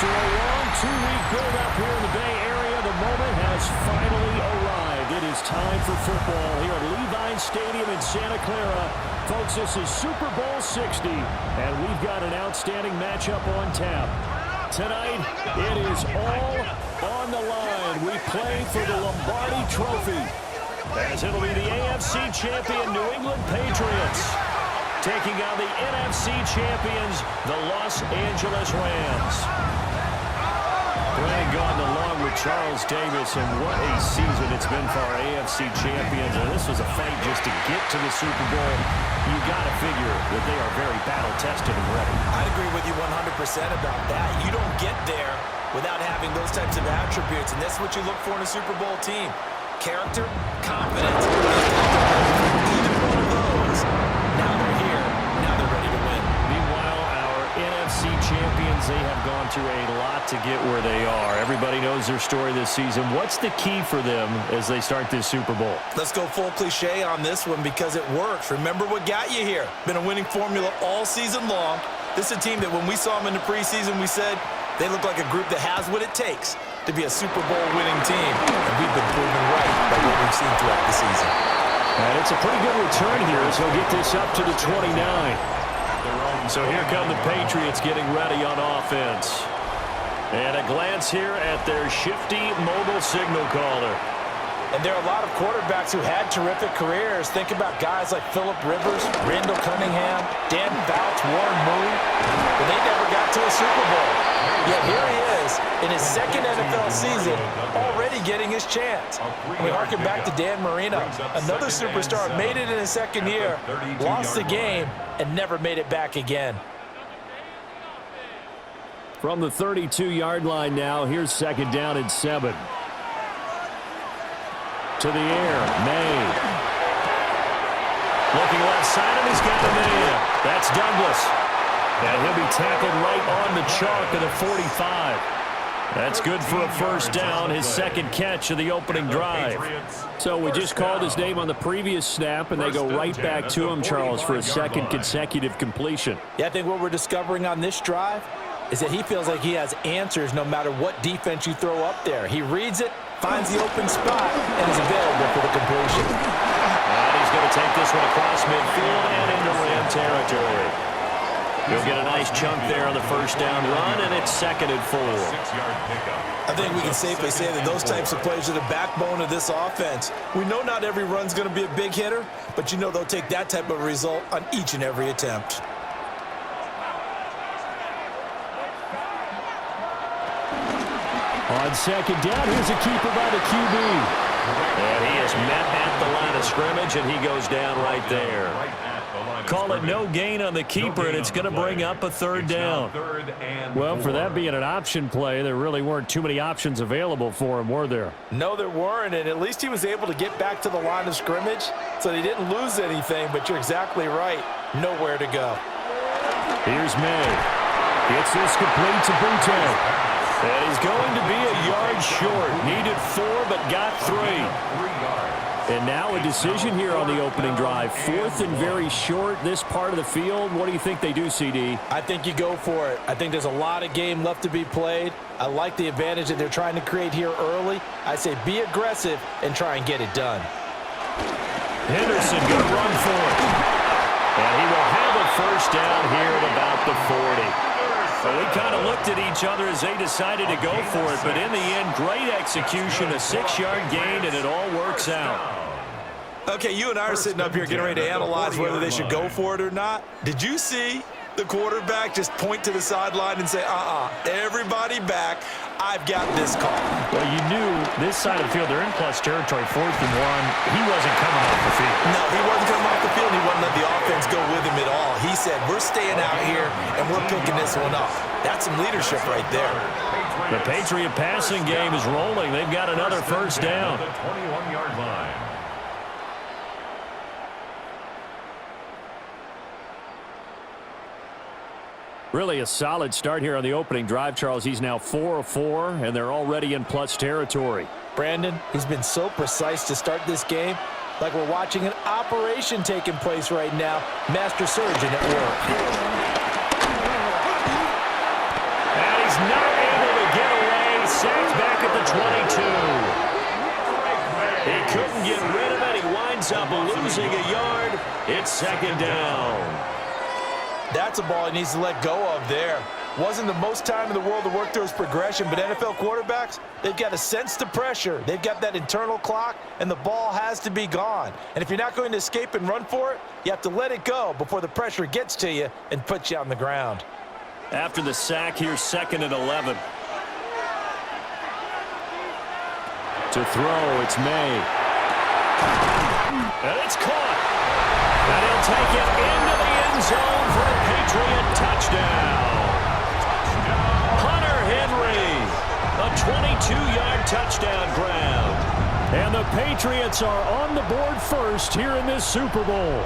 After a long two-week build-up here in the Bay Area, the moment has finally arrived. It is time for football here at Levi Stadium in Santa Clara. Folks, this is Super Bowl 60, and we've got an outstanding matchup on tap. Tonight, it is all on the line. We play for the Lombardi Trophy, as it'll be the AFC champion New England Patriots taking on the NFC champions, the Los Angeles Rams. Brandon Gaudin along with Charles Davis, and what a season it's been for our AFC champions. And this was a fight just to get to the Super Bowl. You got to figure that they are very battle-tested and ready. I'd agree with you 100% about that. You don't get there without having those types of attributes, and that's what you look for in a Super Bowl team. Character, confidence, either one of those. Now they're here. Now they're ready to win. Meanwhile, our NFC champions, they have gone through a lot to get where they are. Everybody knows their story this season. What's the key for them as they start this Super Bowl? Let's go full cliche on this one because it works. Remember what got you here. Been a winning formula all season long. This is a team that when we saw them in the preseason, we said they look like a group that has what it takes to be a Super Bowl winning team. And we've been proven right by what we've seen throughout the season. And it's a pretty good return here as he'll get this up to the 29. So here come the Patriots getting ready on offense. And a glance here at their shifty mobile signal caller. And there are a lot of quarterbacks who had terrific careers. Think about guys like Phillip Rivers, Randall Cunningham, Dan Fouts, Warren Moon. But they never got to a Super Bowl. Yet here he is in his second NFL season, already getting his chance. And we harken back to Dan Marino, another superstar, made it in his second year, lost the game, and never made it back again. From the 32-yard line now, here's second down and 7. To the air, May. Looking left side, and he's got him in. That's Douglas. And he'll be tackled right on the chalk of the 45. That's good for a first down, his second catch of the opening drive. So we just called his name on the previous snap, and they go right back to him, Charles, for a second consecutive completion. Yeah, I think what we're discovering on this drive is that he feels like he has answers no matter what defense you throw up there. He reads it, finds the open spot, and is available for the completion. And he's going to take this one across midfield and into Ram territory. He'll get a nice chunk there on the first down run, and it's second and 4. I think we can safely say that those types of plays are the backbone of this offense. We know not every run's going to be a big hitter, but you know they'll take that type of result on each and every attempt. On second down, here's a keeper by the QB. And he is met at the line of scrimmage, and he goes down right there. Call it no gain on the keeper, and it's going to bring up a third down. Well, for that being an option play, there really weren't too many options available for him, were there? No, there weren't, and at least he was able to get back to the line of scrimmage, so he didn't lose anything, but you're exactly right. Nowhere to go. Here's May. Gets this complete to Butte. And he's going to be a yard short. Needed 4, but got 3. And now a decision here on the opening drive. 4th and very short, this part of the field. What do you think they do, CD? I think you go for it. I think there's a lot of game left to be played. I like the advantage that they're trying to create here early. I say be aggressive and try and get it done. Henderson going to run for it. And he will have a first down here at about the 40. Well, we kind of looked at each other as they decided to go for it, but in the end, great execution, a 6-yard gain, and it all works out. Okay, you and I are sitting up here getting ready to analyze whether they should go for it or not. Did you see the quarterback just point to the sideline and say, everybody back, I've got this call? Well, you knew this side of the field, they're in plus territory, 4th and 1. He wasn't coming off the field. No, he wasn't coming off the field. He wouldn't let the offense go with him at all. He said, we're staying out here, and we're picking this one up. That's some leadership right there. The Patriot passing game is rolling. They've got another first down. The 21-yard line. Really a solid start here on the opening drive, Charles. He's now 4 of 4, and they're already in plus territory. Brandon, he's been so precise to start this game, like we're watching an operation taking place right now. Master surgeon at work. And he's not able couldn't get rid of it. He winds up losing a yard. It's second down. That's a ball he needs to let go of there. Wasn't the most time in the world to work through his progression, but NFL quarterbacks, they've got to sense the pressure. They've got that internal clock, and the ball has to be gone. And if you're not going to escape and run for it, you have to let it go before the pressure gets to you and puts you on the ground. After the sack, here's 2nd and 11. To throw, it's May. And it's caught. And he'll take it into the end zone for a Patriot touchdown. Hunter Henry, a 22-yard touchdown grab. And the Patriots are on the board first here in this Super Bowl.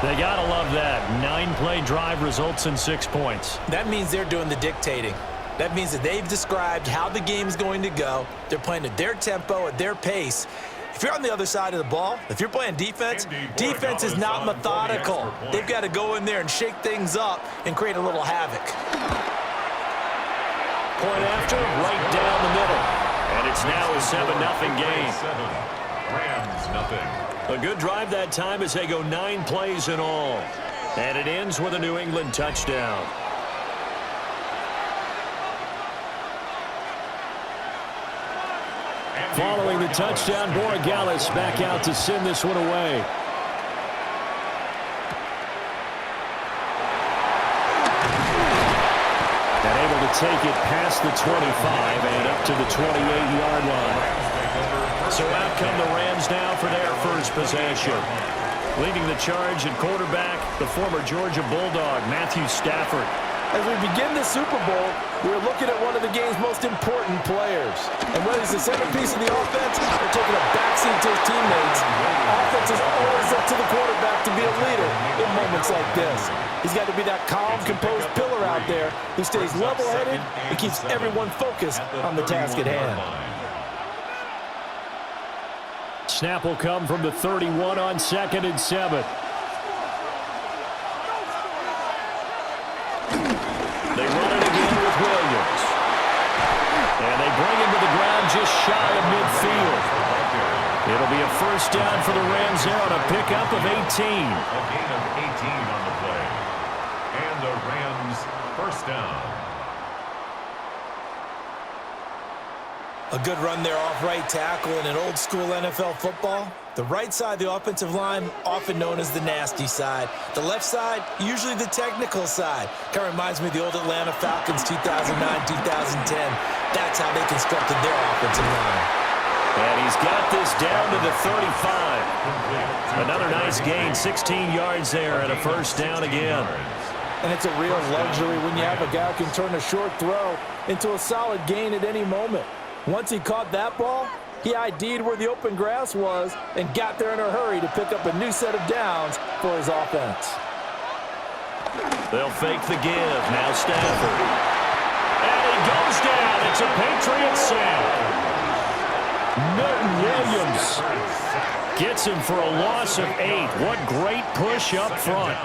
They gotta love that. 9-play drive results in 6 points. That means they're doing the dictating. That means that they've described how the game's going to go. They're playing at their tempo, at their pace. If you're on the other side of the ball, if you're playing defense, defense is not methodical. They've got to go in there and shake things up and create a little havoc. Point after, right down the middle. And it's now a 7-0 game. Rams nothing. A good drive that time as they go 9 plays in all. And it ends with a New England touchdown. Following the touchdown, Borregales back out to send this one away. And able to take it past the 25 and up to the 28-yard line. So out come the Rams now for their first possession. Leading the charge at quarterback, the former Georgia Bulldog, Matthew Stafford. As we begin the Super Bowl, we're looking at one of the game's most important players. And when he's the centerpiece of the offense, they're taking a backseat to his teammates. Offense is always up to the quarterback to be a leader in moments like this. He's got to be that calm, composed pillar out there who stays level-headed and keeps everyone focused on the task at hand. Snap will come from the 31 on 2nd and 7. They run it again with Williams. And they bring him to the ground just shy of midfield. It'll be a first down for the Rams there on a pickup of 18. A gain of 18 on the play. And the Rams first down. A good run there off right tackle in an old-school NFL football. The right side of the offensive line, often known as the nasty side. The left side, usually the technical side. Kind of reminds me of the old Atlanta Falcons 2009, 2010. That's how they constructed their offensive line. And he's got this down to the 35. Another nice gain, 16 yards there and a first down again. And it's a real luxury when you have a guy who can turn a short throw into a solid gain at any moment. Once he caught that ball, he ID'd where the open grass was and got there in a hurry to pick up a new set of downs for his offense. They'll fake the give. Now Stafford. And he goes down. It's a Patriot sack. Milton Williams gets him for a loss of 8. What great push up front.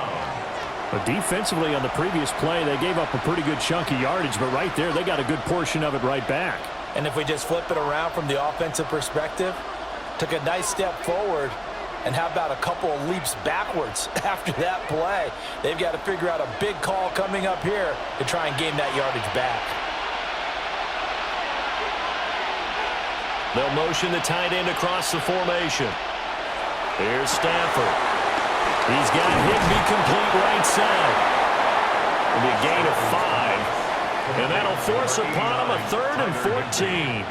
But defensively on the previous play, they gave up a pretty good chunk of yardage, but right there, they got a good portion of it right back. And if we just flip it around from the offensive perspective, took a nice step forward, and how about a couple of leaps backwards after that play? They've got to figure out a big call coming up here to try and gain that yardage back. They'll motion the tight end across the formation. Here's Stafford. He's got Higbee complete right side. It'll be a gain of 5. And that'll force upon him a 3rd and 14.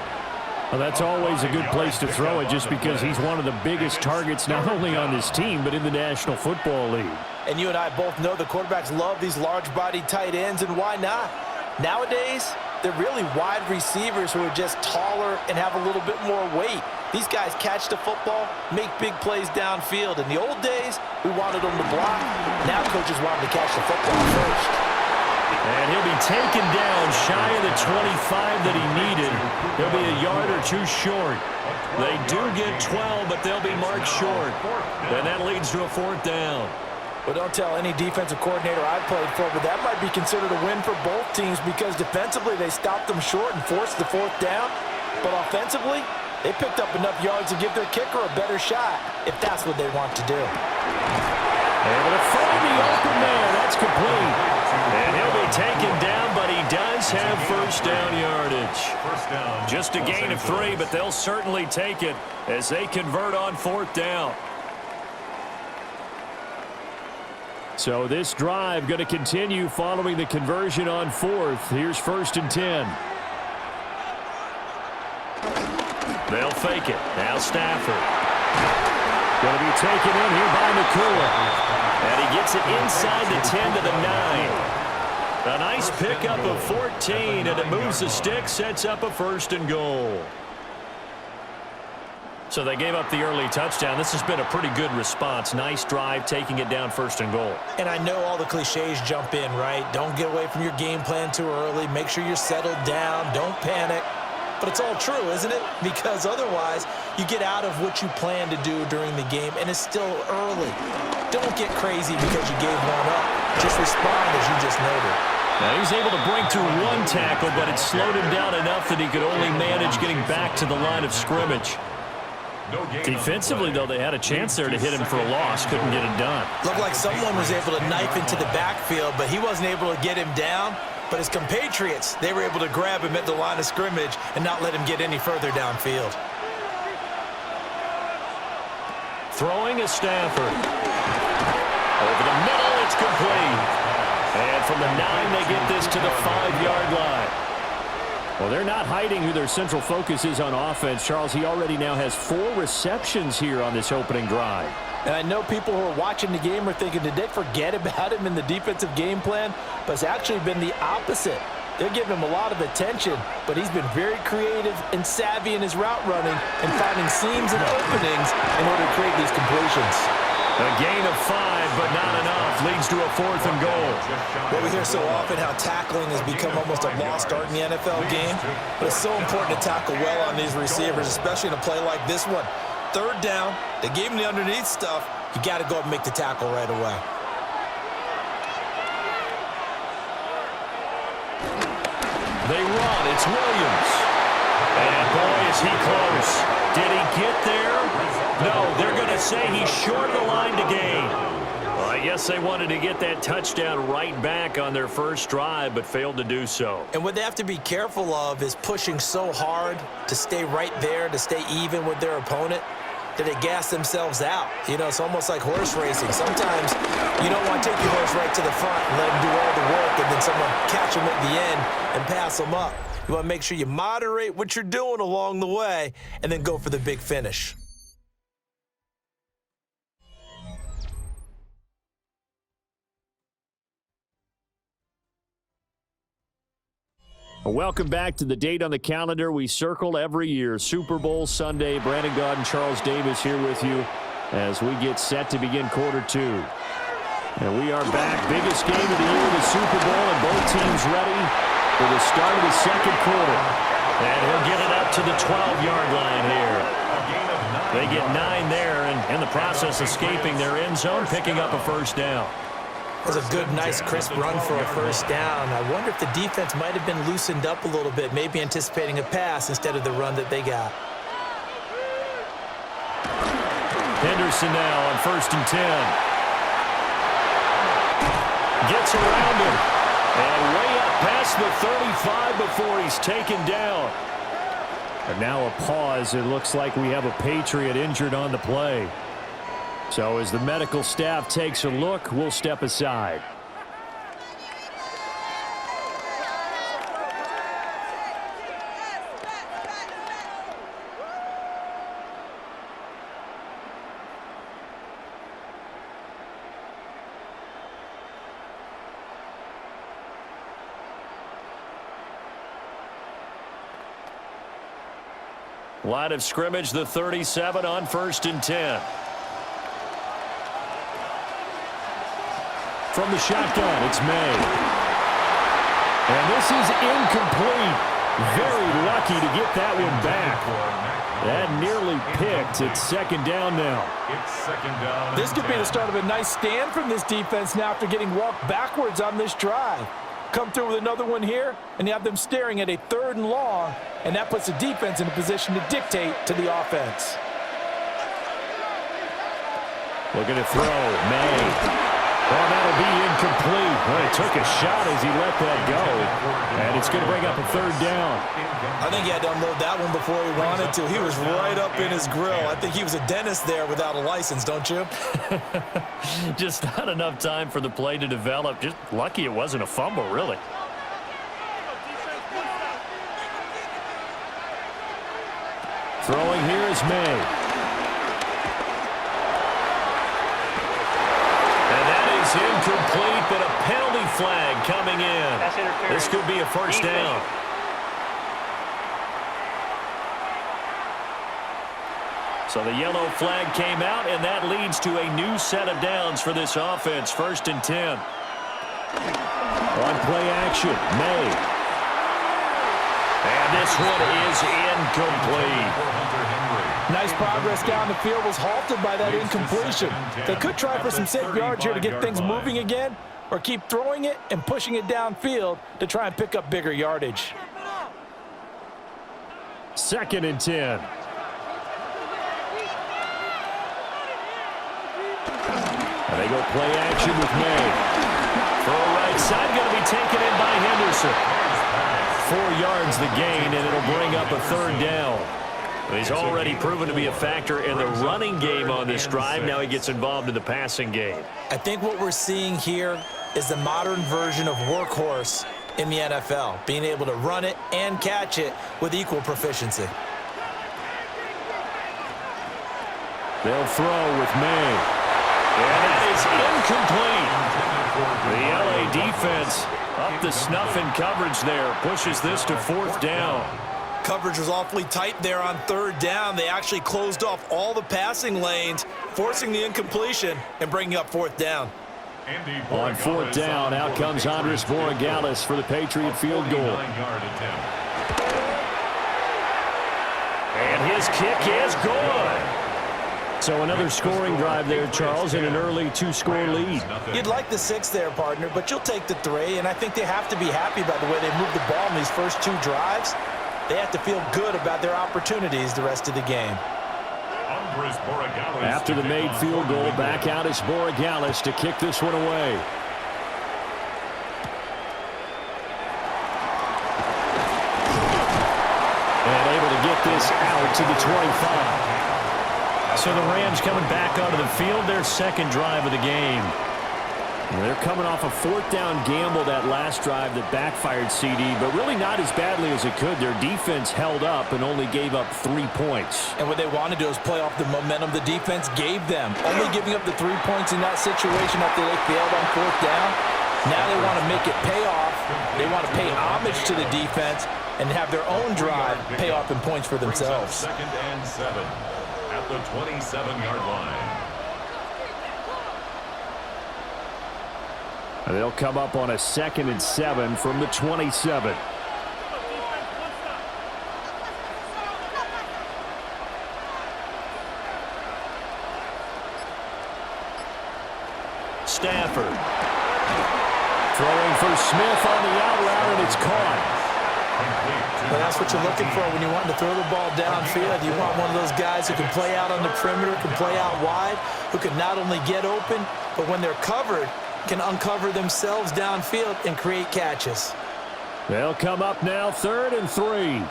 Well, that's always a good place to throw it just because he's one of the biggest targets not only on this team but in the National Football League. And you and I both know the quarterbacks love these large-bodied tight ends, and why not? Nowadays, they're really wide receivers who are just taller and have a little bit more weight. These guys catch the football, make big plays downfield. In the old days, we wanted them to block. Now coaches want them to catch the football first. And he'll be taken down shy of the 25 that he needed. He'll be a yard or 2 short. They do get 12, but they'll be marked short. And that leads to a 4th down. Well, don't tell any defensive coordinator I played for, but that might be considered a win for both teams because defensively they stopped them short and forced the 4th down. But offensively, they picked up enough yards to give their kicker a better shot, if that's what they want to do. Able to find the open man. That's complete. And he'll be taken down, but he does have first down yardage. First down. Just a gain of 3, but they'll certainly take it as they convert on 4th down. So this drive going to continue following the conversion on 4th. Here's 1st and 10. They'll fake it. Now Stafford. Going to be taken in here by Nakua. And he gets it inside the 10 to the 9. A nice pickup of 14, and it moves the stick, sets up a 1st and goal. So they gave up the early touchdown. This has been a pretty good response. Nice drive, taking it down 1st and goal. And I know all the cliches jump in, right? Don't get away from your game plan too early. Make sure you're settled down. Don't panic. But it's all true, isn't it? Because otherwise, you get out of what you plan to do during the game, and it's still early. Don't get crazy because you gave one up. Just respond as you just noted. Now he's able to break through 1 tackle, but it slowed him down enough that he could only manage getting back to the line of scrimmage. Defensively, though, they had a chance there to hit him for a loss. Couldn't get it done. Looked like someone was able to knife into the backfield, but he wasn't able to get him down. But his compatriots, they were able to grab him at the line of scrimmage and not let him get any further downfield. Throwing is Stafford. Over the middle, it's complete. And from the 9, they get this to the 5-yard line. Well, they're not hiding who their central focus is on offense. Charles, he already now has 4 receptions here on this opening drive. And I know people who are watching the game are thinking, did they forget about him in the defensive game plan? But it's actually been the opposite. They're giving him a lot of attention, but he's been very creative and savvy in his route running and finding seams and openings in order to create these completions. A gain of 5, but not enough. Leads to a 4th and goal. Well, we hear so often how tackling has become almost a lost art in the NFL game, but it's so important to tackle well on these receivers, especially in a play like this one. 3rd down, they gave him the underneath stuff. You got to go up and make the tackle right away. They run. It's Williams. And boy, is he close. Did he get there? No, they're going to say he's short of the line to gain. Well, I guess they wanted to get that touchdown right back on their first drive, but failed to do so. And what they have to be careful of is pushing so hard to stay right there, to stay even with their opponent, that they gas themselves out. You know, it's almost like horse racing. Sometimes you don't want to take your horse right to the front and let him do all the work and then someone catch him at the end and pass him up. You want to make sure you moderate what you're doing along the way and then go for the big finish. Welcome back to the date on the calendar we circle every year, Super Bowl Sunday. Brandon Gaud and Charles Davis here with you as we get set to begin quarter 2. And we are back. Biggest game of the year, the Super Bowl, and both teams ready for the start of the 2nd quarter. And he'll get it up to the 12-yard line here. They get 9 there, and in the process escaping their end zone, picking up a first down. It was a good, nice, crisp run for a first down. I wonder if the defense might have been loosened up a little bit, maybe anticipating a pass instead of the run that they got. Henderson now on 1st and 10. Gets around him. And way up past the 35 before he's taken down. And now a pause. It looks like we have a Patriot injured on the play. So as the medical staff takes a look, we'll step aside. Line of scrimmage, the 37 on 1st and 10. From the shotgun, it's May. And this is incomplete. Very lucky to get that one back. That nearly picked. It's 2nd down now. It's 2nd down. This could be the start of a nice stand from this defense now after getting walked backwards on this drive. come through with another one here, and you have them staring at a 3rd and long, and that puts the defense in a position to dictate to the offense. Looking to throw, May. Well, that'll be incomplete. Well, he took a shot as he let that go, and it's going to bring up a 3rd down. I think he had to unload that one before he wanted to. He was right up in his grill. I think he was a dentist there without a license, don't you? Just not enough time for the play to develop. Just lucky it wasn't a fumble, really. Throwing here is May. Incomplete, but a penalty flag coming in. This could be a 1st down. So the yellow flag came out, and that leads to a new set of downs for this offense. 1st and 10. On play action, May. And this one is incomplete. Nice progress down the field, was halted by that incompletion. They could try for some safe yards here to get things moving again, or keep throwing it and pushing it downfield to try and pick up bigger yardage. 2nd and 10. And they go play action with May. Throw right side, going to be taken in by Henderson. 4 yards the gain, and it'll bring up a 3rd down. He's already proven to be a factor in the running game on this drive. Now he gets involved in the passing game. I think what we're seeing here is the modern version of workhorse in the NFL, being able to run it and catch it with equal proficiency. They'll throw with May. And that is incomplete. The LA defense up to snuff in coverage there. Pushes this to 4th down. Coverage was awfully tight there on 3rd down. They actually closed off all the passing lanes, forcing the incompletion and bringing up 4th down. On 4th down, out comes Andres Borregales for the Patriot field goal. And his kick is good. So another scoring drive there, Charles, and an early 2-score lead. You'd like the 6 there, partner, but you'll take the 3, and I think they have to be happy about the way they moved the ball in these first 2 drives. They have to feel good about their opportunities the rest of the game. After the made field goal, back out is Borregales to kick this one away. And able to get this out to the 25. So the Rams coming back onto the field, their 2nd drive of the game. They're coming off a 4th down gamble that last drive that backfired, CD, but really not as badly as it could. Their defense held up and only gave up 3 points. And what they want to do is play off the momentum the defense gave them. Only giving up the 3 points in that situation after they failed on 4th down. Now they want to make it pay off. They want to pay homage to the defense and have their own drive pay off in points for themselves. 2nd and 7 at the 27-yard line. They'll come up on a 2nd and 7 from the 27. Stafford. Throwing for Smith on the out route, and it's caught. Well, that's what you're looking for when you want to throw the ball downfield. You want one of those guys who can play out on the perimeter, can play out wide, who can not only get open, but when they're covered, can uncover themselves downfield and create catches. They'll come up now, 3rd and 3.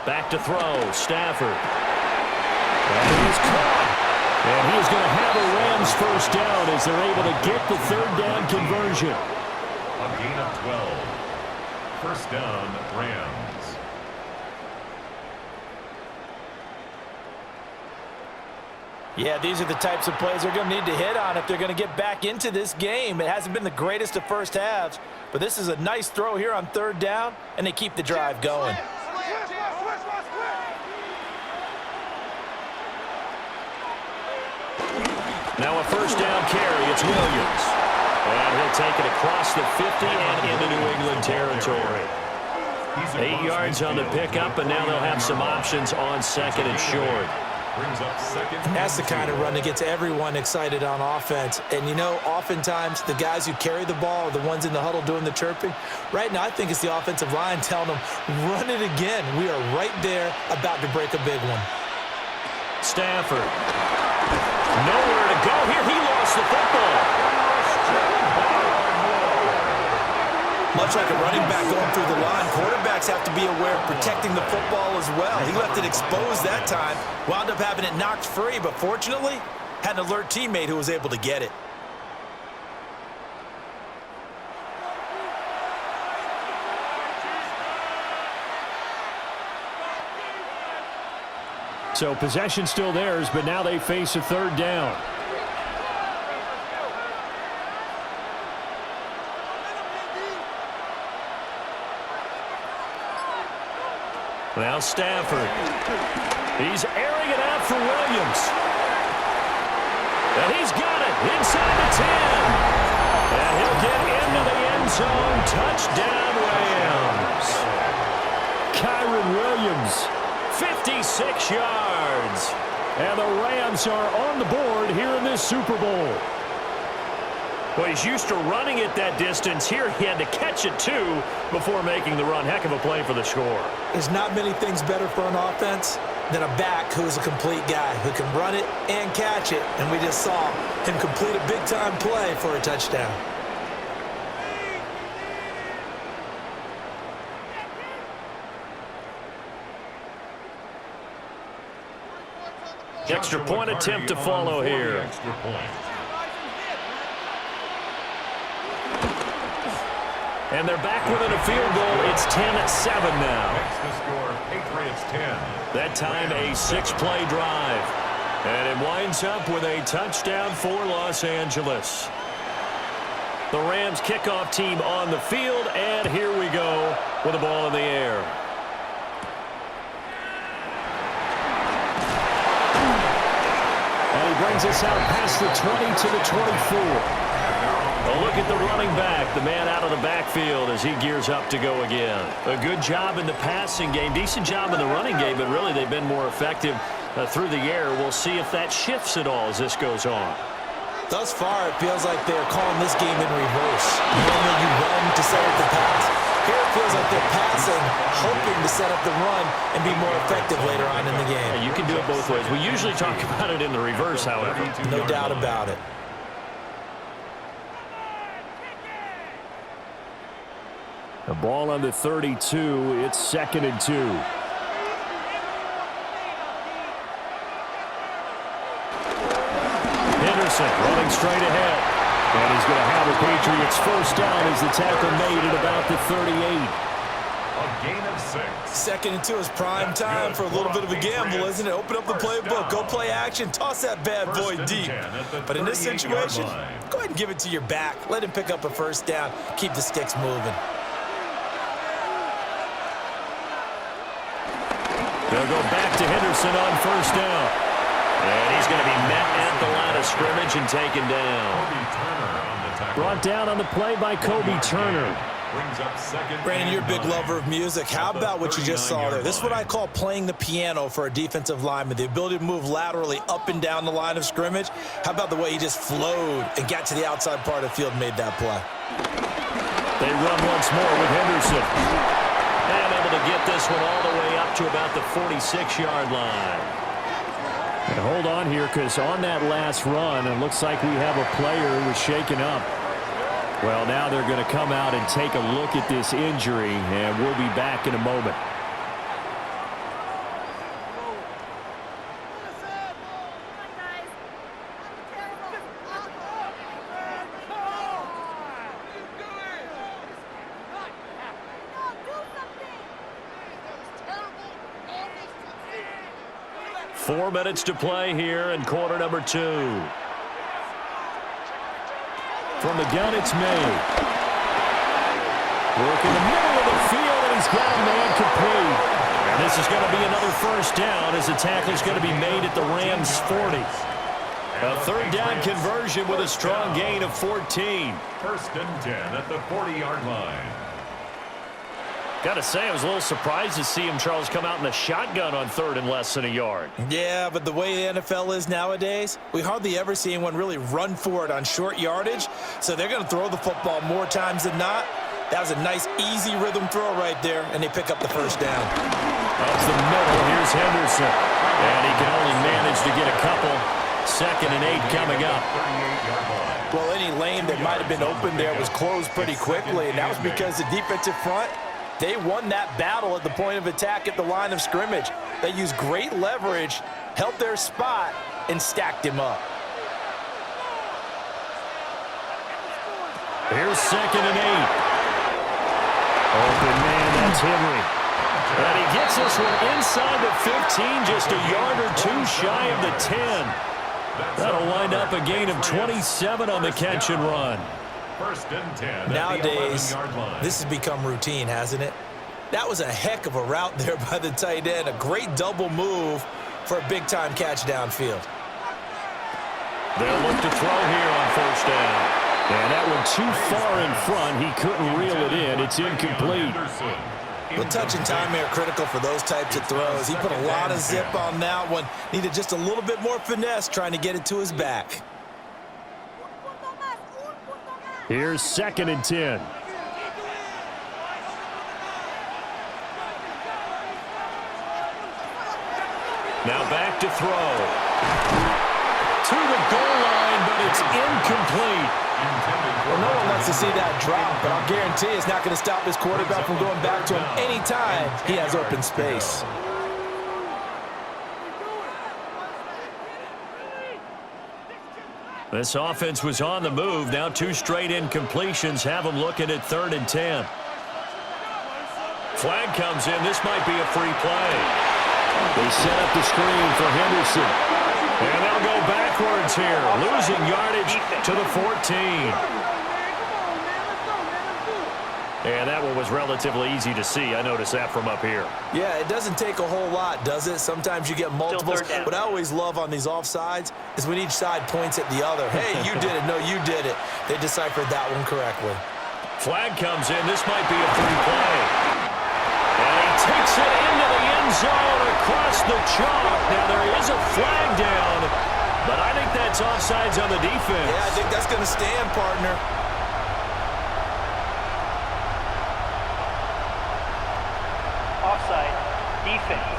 Back to throw, Stafford. And he's caught. And he's going to have a Rams 1st down as they're able to get the 3rd down conversion. A gain of 12. 1st down, Rams. Yeah, these are the types of plays they're going to need to hit on if they're going to get back into this game. It hasn't been the greatest of first halves, but this is a nice throw here on 3rd down, and they keep the drive going. Now a 1st down carry. It's Williams. And he'll take it across the 50 and into New England territory. 8 yards on the pickup, and now they'll have some options on 2nd and short. brings up second. That's the kind of run that gets everyone excited on offense. And, you know, oftentimes the guys who carry the ball are the ones in the huddle doing the chirping. Right now, I think it's the offensive line telling them, run it again. We are right there about to break a big one. Stafford. Nowhere to go here. He lost the football. Much like a running back going through the line, quarterbacks have to be aware of protecting the football as well. He left it exposed that time, wound up having it knocked free, but fortunately, had an alert teammate who was able to get it. So possession still theirs, but now they face a third down. Now Stafford. He's airing it out for Williams. And he's got it inside the 10. And he'll get into the end zone. Touchdown, Rams. Kyron Williams, 56 yards. And the Rams are on the board here in this Super Bowl. Well, he's used to running it that distance. Here he had to catch it, too, before making the run. Heck of a play for the score. There's not many things better for an offense than a back who is a complete guy who can run it and catch it. And we just saw him complete a big-time play for a touchdown. Extra point attempt to follow here. Extra point. And they're back within a field goal. It's 10-7 now. Makes the score Patriots 10. That time a 6-play drive. And it winds up with a touchdown for Los Angeles. The Rams kickoff team on the field, and here we go with the ball in the air. And he brings us out past the 20 to the 24. A look at the running back, the man out of the backfield as he gears up to go again. A good job in the passing game, decent job in the running game, but really they've been more effective through the air. We'll see if that shifts at all as this goes on. Thus far, it feels like they're calling this game in reverse. Normally you run to set up the pass. Here it feels like they're passing, hoping to set up the run and be more effective later on in the game. Yeah, you can do it both ways. We usually talk about it in the reverse, however. No doubt about it. The ball on the 32. It's 2nd and 2. Henderson running straight ahead. And he's going to have the Patriots first down as the tackle made at about the 38. A gain of 6. 2nd and 2 is prime time for a little bit of a gamble, isn't it? Open up the playbook, go play action, toss that bad boy deep. But in this situation, go ahead and give it to your back. Let him pick up a first down. Keep the sticks moving. They'll go back to Henderson on first down. And he's going to be met at the line of scrimmage and taken down. Brought down on the play by Kobe Turner. Brings up second. Brandon, you're a big lover of music. How about what you just saw there? This is what I call playing the piano for a defensive lineman. The ability to move laterally up and down the line of scrimmage. How about the way he just flowed and got to the outside part of the field and made that play? They run once more with Henderson. And able to get this one all the way up to about the 46-yard line. And hold on here, because on that last run, it looks like we have a player who was shaken up. Well, now they're going to come out and take a look at this injury, and we'll be back in a moment. Four minutes to play here in quarter number 2. From the gun, it's made. Work in the middle of the field, and he's got a man complete. And this is going to be another first down as the tackle is going to be made at the Rams' 40. A third down conversion with a strong gain of 14. 1st and 10 at the 40-yard line. Got to say, I was a little surprised to see him, Charles, come out in the shotgun on 3rd and less than a yard. Yeah, but the way the NFL is nowadays, we hardly ever see anyone really run for it on short yardage, so they're going to throw the football more times than not. That was a nice, easy rhythm throw right there, and they pick up the first down. Up the middle, here's Henderson. And he can only manage to get a couple. 2nd and 8 coming up. Well, any lane that might have been open there was closed pretty quickly, and that was because the defensive front, they won that battle at the point of attack at the line of scrimmage. They used great leverage, held their spot, and stacked him up. Here's 2nd and 8. Open man, that's Henry. And he gets this one inside the 15, just a yard or 2 shy of the 10. That'll wind up a gain of 27 on the catch and run. 1st and 10. Nowadays, this has become routine, hasn't it? That was a heck of a route there by the tight end. A great double move for a big-time catch downfield. They'll look to throw here on 1st down. And that one too far in front. He couldn't reel it in. It's incomplete. Well, touch and time are critical for those types of throws. He put a lot of zip on that one. Needed just a little bit more finesse trying to get it to his back. Here's 2nd and 10. Now back to throw. To the goal line, but it's incomplete. Well, no one wants to see that drop, but I'll guarantee it's not going to stop his quarterback from going back to him anytime he has open space. This offense was on the move. Now 2 straight incompletions have them looking at 3rd and 10. Flag comes in. This might be a free play. They set up the screen for Henderson. And they'll go backwards here, losing yardage to the 14. And that one was relatively easy to see. I noticed that from up here. Yeah, it doesn't take a whole lot, does it? Sometimes you get multiples. What I always love on these offsides is when each side points at the other. Hey, you did it. No, you did it. They deciphered that one correctly. Flag comes in. This might be a free play. And he takes it into the end zone across the chalk. Now, there is a flag down, but I think that's offsides on the defense. Yeah, I think that's going to stand, partner. Offside, defense.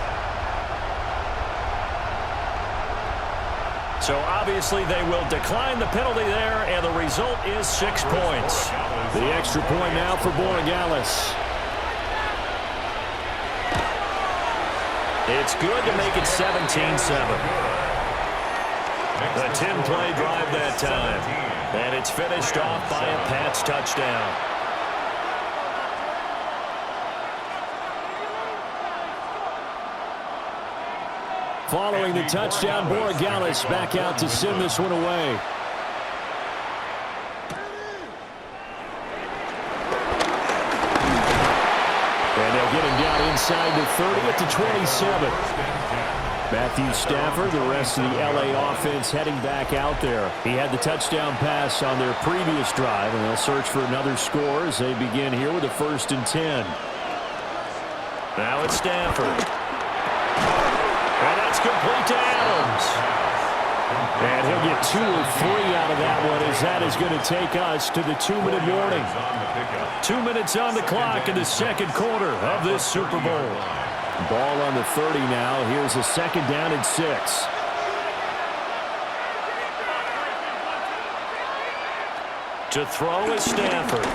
So obviously they will decline the penalty there, and the result is 6 points. The extra point now for Borregales. It's good to make it 17-7. A 10-play drive that time. And it's finished off by a Pats touchdown. Following the touchdown, Borregales back out to send this one away. And they'll get him down inside the 30 at the 27. Matthew Stafford, the rest of the LA offense heading back out there. He had the touchdown pass on their previous drive, and they'll search for another score as they begin here with a 1st and 10. Now it's Stafford. And that's complete to Adams. And he'll get 2 or 3 out of that one, as that is going to take us to the 2-minute warning. 2 minutes on the clock in the second quarter of this Super Bowl. Ball on the 30 now. Here's a 2nd down and 6. To throw is Stafford.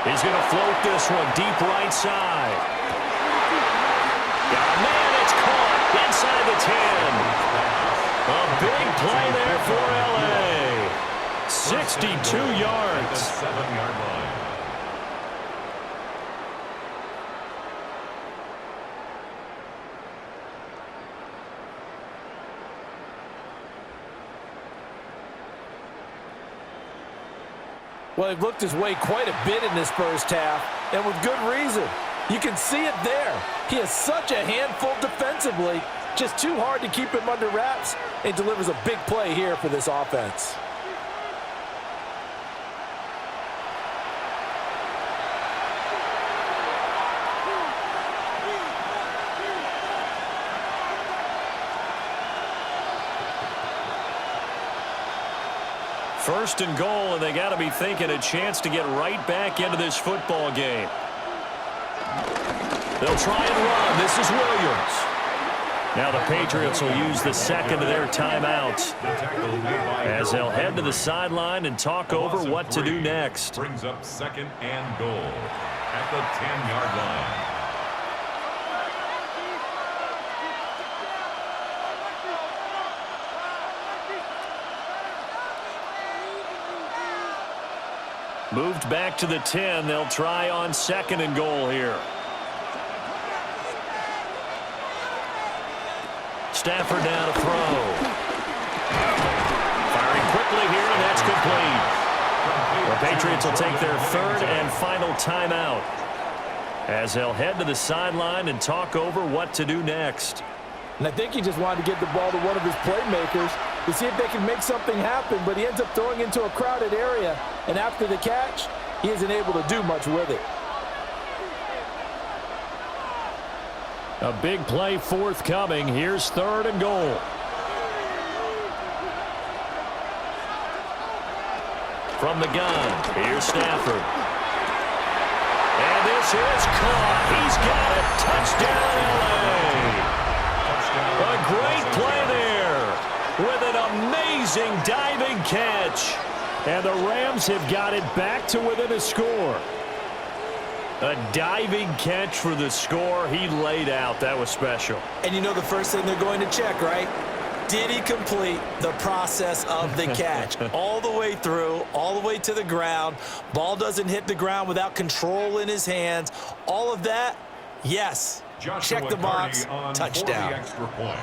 He's going to float this one deep right side. Got a man, it's caught inside the 10. A big play there for LA. 62 yards. 7-yard line. Well, he looked his way quite a bit in this first half, and with good reason. You can see it there. He is such a handful defensively, just too hard to keep him under wraps, and delivers a big play here for this offense. First and goal, and they got to be thinking a chance to get right back into this football game. They'll try and run. This is Williams. Now the Patriots will use the second of their timeouts as they'll head to the sideline and talk over what to do next. Brings up second and goal at the 10-yard line. Moved back to the 10. They'll try on second and goal here. Stafford down to throw. Firing quickly here, and that's complete. The Patriots will take their third and final timeout as they'll head to the sideline and talk over what to do next. And I think he just wanted to get the ball to one of his playmakers to see if they can make something happen, but he ends up throwing into a crowded area, and after the catch, he isn't able to do much with it. A big play forthcoming. Here's third and goal. From the gun, here's Stafford. And this is caught. He's got it. Touchdown, LA. A great play there with an amazing diving catch. And the Rams have got it back to within a score. A diving catch for the score. He laid out. That was special. And you know the first thing they're going to check, right? Did he complete the process of the catch? All the way through, all the way to the ground. Ball doesn't hit the ground without control in his hands. All of that, yes. Joshua Check the box, touchdown. Extra point.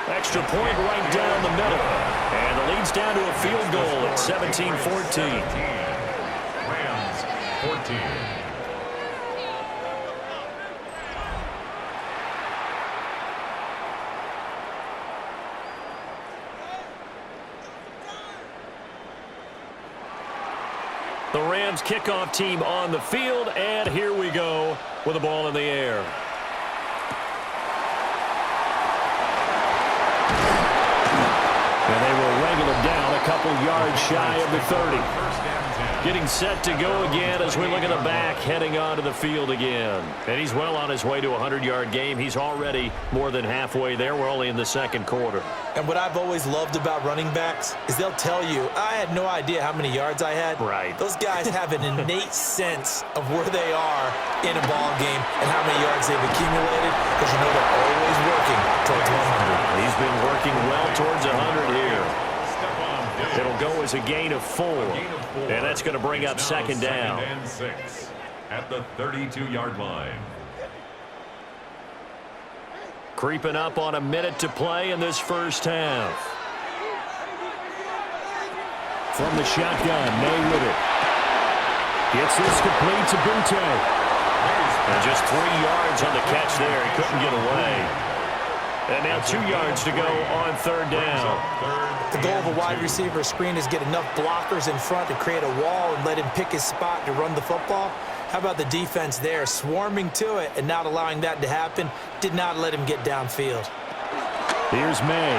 Extra point right down the middle. And the lead's down to a field goal at 17-14. Rams 14. The Rams kickoff team on the field, and here we go with the ball in the air. And they will wrangle him down a couple yards shy of the 30. Getting set to go again as we look at the back, heading onto the field again. And he's well on his way to a 100-yard game. He's already more than halfway there. We're only in the second quarter. And what I've always loved about running backs is they'll tell you, I had no idea how many yards I had. Right. Those guys have an innate sense of where they are in a ball game and how many yards they've accumulated, because you know they're always working towards 100. He's been working well towards 100 here. It'll go as a gain of 4. And that's going to bring up second down. Second and 6 at the 32-yard line. Creeping up on a minute to play in this first half. From the shotgun, May with it. Gets this complete to Butte. And just 3 yards on the catch there. He couldn't get away. And now 2 yards to go on third down. The goal of a wide receiver screen is get enough blockers in front to create a wall and let him pick his spot to run the football. How about the defense there, swarming to it and not allowing that to happen? Did not let him get downfield. Here's May.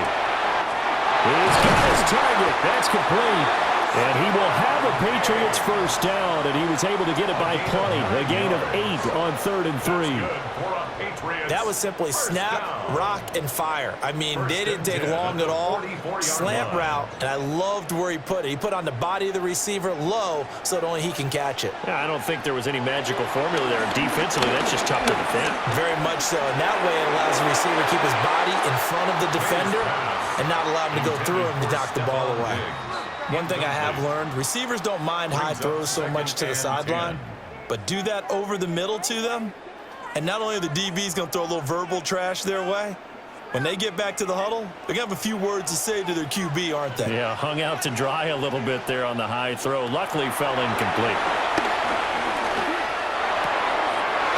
He's got his target. That's complete. And he will have a Patriots first down, and he was able to get it by plenty. A gain of 8 on 3rd and 3. That was simply snap, rock, and fire. I mean, they didn't take long at all. Slant route, and I loved where he put it. He put on the body of the receiver low so that only he can catch it. Yeah, I don't think there was any magical formula there. Defensively, that's just tough to defend. Very much so. And that way it allows the receiver to keep his body in front of the defender and not allow him to go through him to knock the ball away. One thing I have learned, receivers don't mind high throws so much to the sideline, but do that over the middle to them, and not only are the DBs going to throw a little verbal trash their way, when they get back to the huddle, they're going to have a few words to say to their QB, aren't they? Yeah, hung out to dry a little bit there on the high throw. Luckily fell incomplete.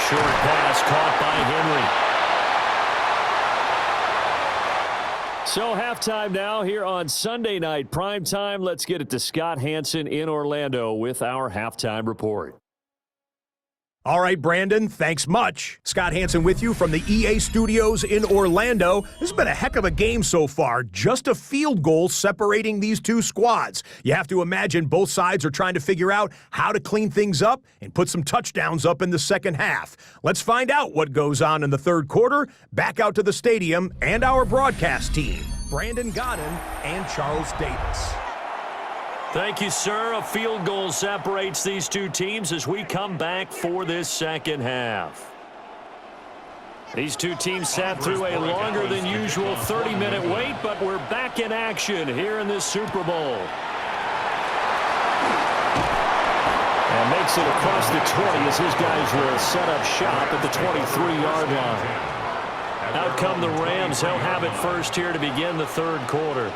Short pass caught by Henry. So halftime now here on Sunday night primetime. Let's get it to Scott Hansen in Orlando with our halftime report. All right, Brandon, thanks much. Scott Hansen with you from the EA Studios in Orlando. This has been a heck of a game so far. Just a field goal separating these two squads. You have to imagine both sides are trying to figure out how to clean things up and put some touchdowns up in the second half. Let's find out what goes on in the third quarter. Back out to the stadium and our broadcast team, Brandon Godden and Charles Davis. Thank you, sir. A field goal separates these two teams as we come back for this second half. These two teams sat through a longer than usual 30-minute wait, but we're back in action here in this Super Bowl. And makes it across the 20 as his guys will set up shop at the 23-yard line. Out come the Rams. They'll have it first here to begin the third quarter.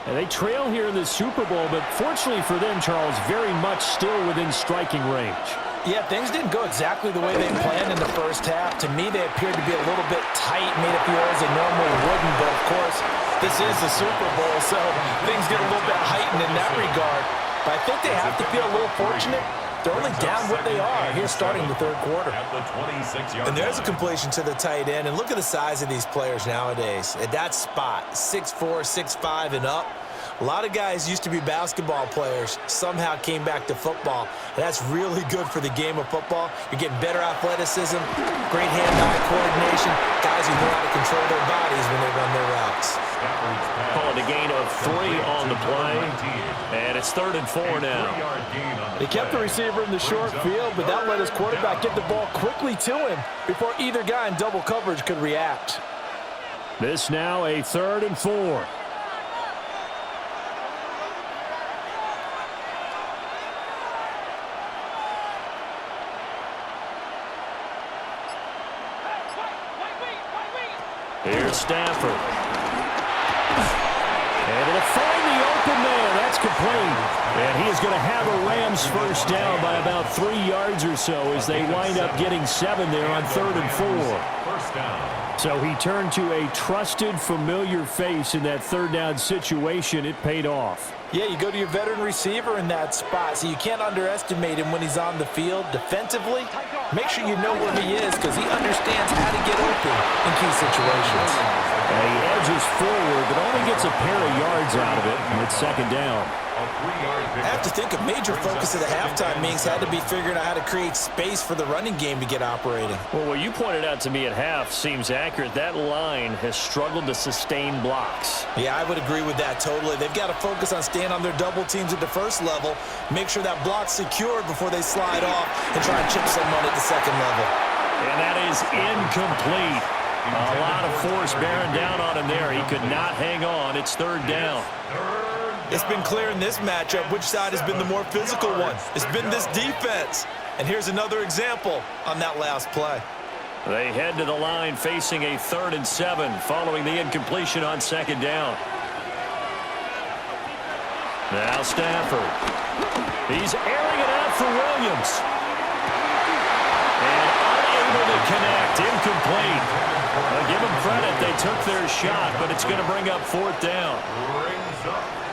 And they trail here in the Super Bowl, but fortunately for them, Charles, very much still within striking range. Yeah, things didn't go exactly the way they planned in the first half. To me, they appeared to be a little bit tight, made a few errors they normally wouldn't. But, of course, this is the Super Bowl, so things get a little bit heightened in that regard. But I think they have to feel a little fortunate. They're only down what they are here starting the third quarter. And there's a completion to the tight end. And look at the size of these players nowadays. At that spot, 6'4", 6'5", and up. A lot of guys used to be basketball players, somehow came back to football. And that's really good for the game of football. You're getting better athleticism, great hand-eye coordination, guys who know how to control their bodies when they run their routes. Calling a gain of 3 on the play, and it's 3rd and 4 now. They kept the receiver in the short field, but that let his quarterback get the ball quickly to him before either guy in double coverage could react. This now a 3rd and 4. Here's Stafford. And it'll find the open man. That's complete. And he is going to have a Rams first down by about 3 yards or so as they wind up getting 7 there on 3rd and 4. First down. So he turned to a trusted, familiar face in that 3rd down situation. It paid off. Yeah, you go to your veteran receiver in that spot, so you can't underestimate him when he's on the field. Defensively, make sure you know where he is because he understands how to get open in key situations. And he edges forward, but only gets a pair of yards out of it, and it's 2nd down. I have to think a major focus of the halftime meetings had to be figuring out how to create space for the running game to get operating. Well, what you pointed out to me at half seems accurate. That line has struggled to sustain blocks. Yeah, I would agree with that totally. They've got to focus on staying on their double teams at the first level, make sure that block's secured before they slide off and try and chip someone at the second level. And that is incomplete. A lot of force bearing down on him there. He could not hang on. It's 3rd down. It's been clear in this matchup which side has been the more physical one. It's been this defense. And here's another example on that last play. They head to the line facing a 3rd and 7 following the incompletion on 2nd down. Now Stafford. He's airing it out for Williams. And unable to connect. Incomplete. Give them credit. They took their shot, but it's going to bring up 4th down.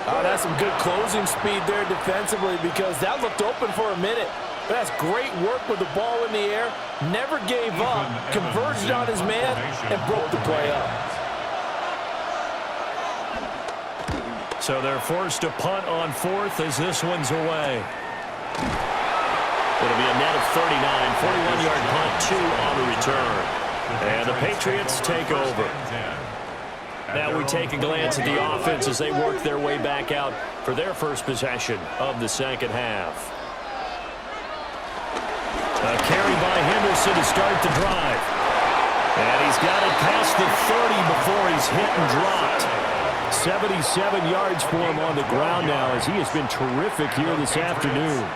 Oh, that's some good closing speed there defensively because that looked open for a minute. But that's great work with the ball in the air. Never gave up, converged on his man, and broke the play up. So they're forced to punt on 4th as this one's away. It'll be a net of 39, 41-yard punt, 2 on the return. And the Patriots take over. Now we take a glance at the offense as they work their way back out for their first possession of the second half. A carry by Henderson to start the drive. And he's got it past the 30 before he's hit and dropped. 77 yards for him on the ground now as he has been terrific here this afternoon.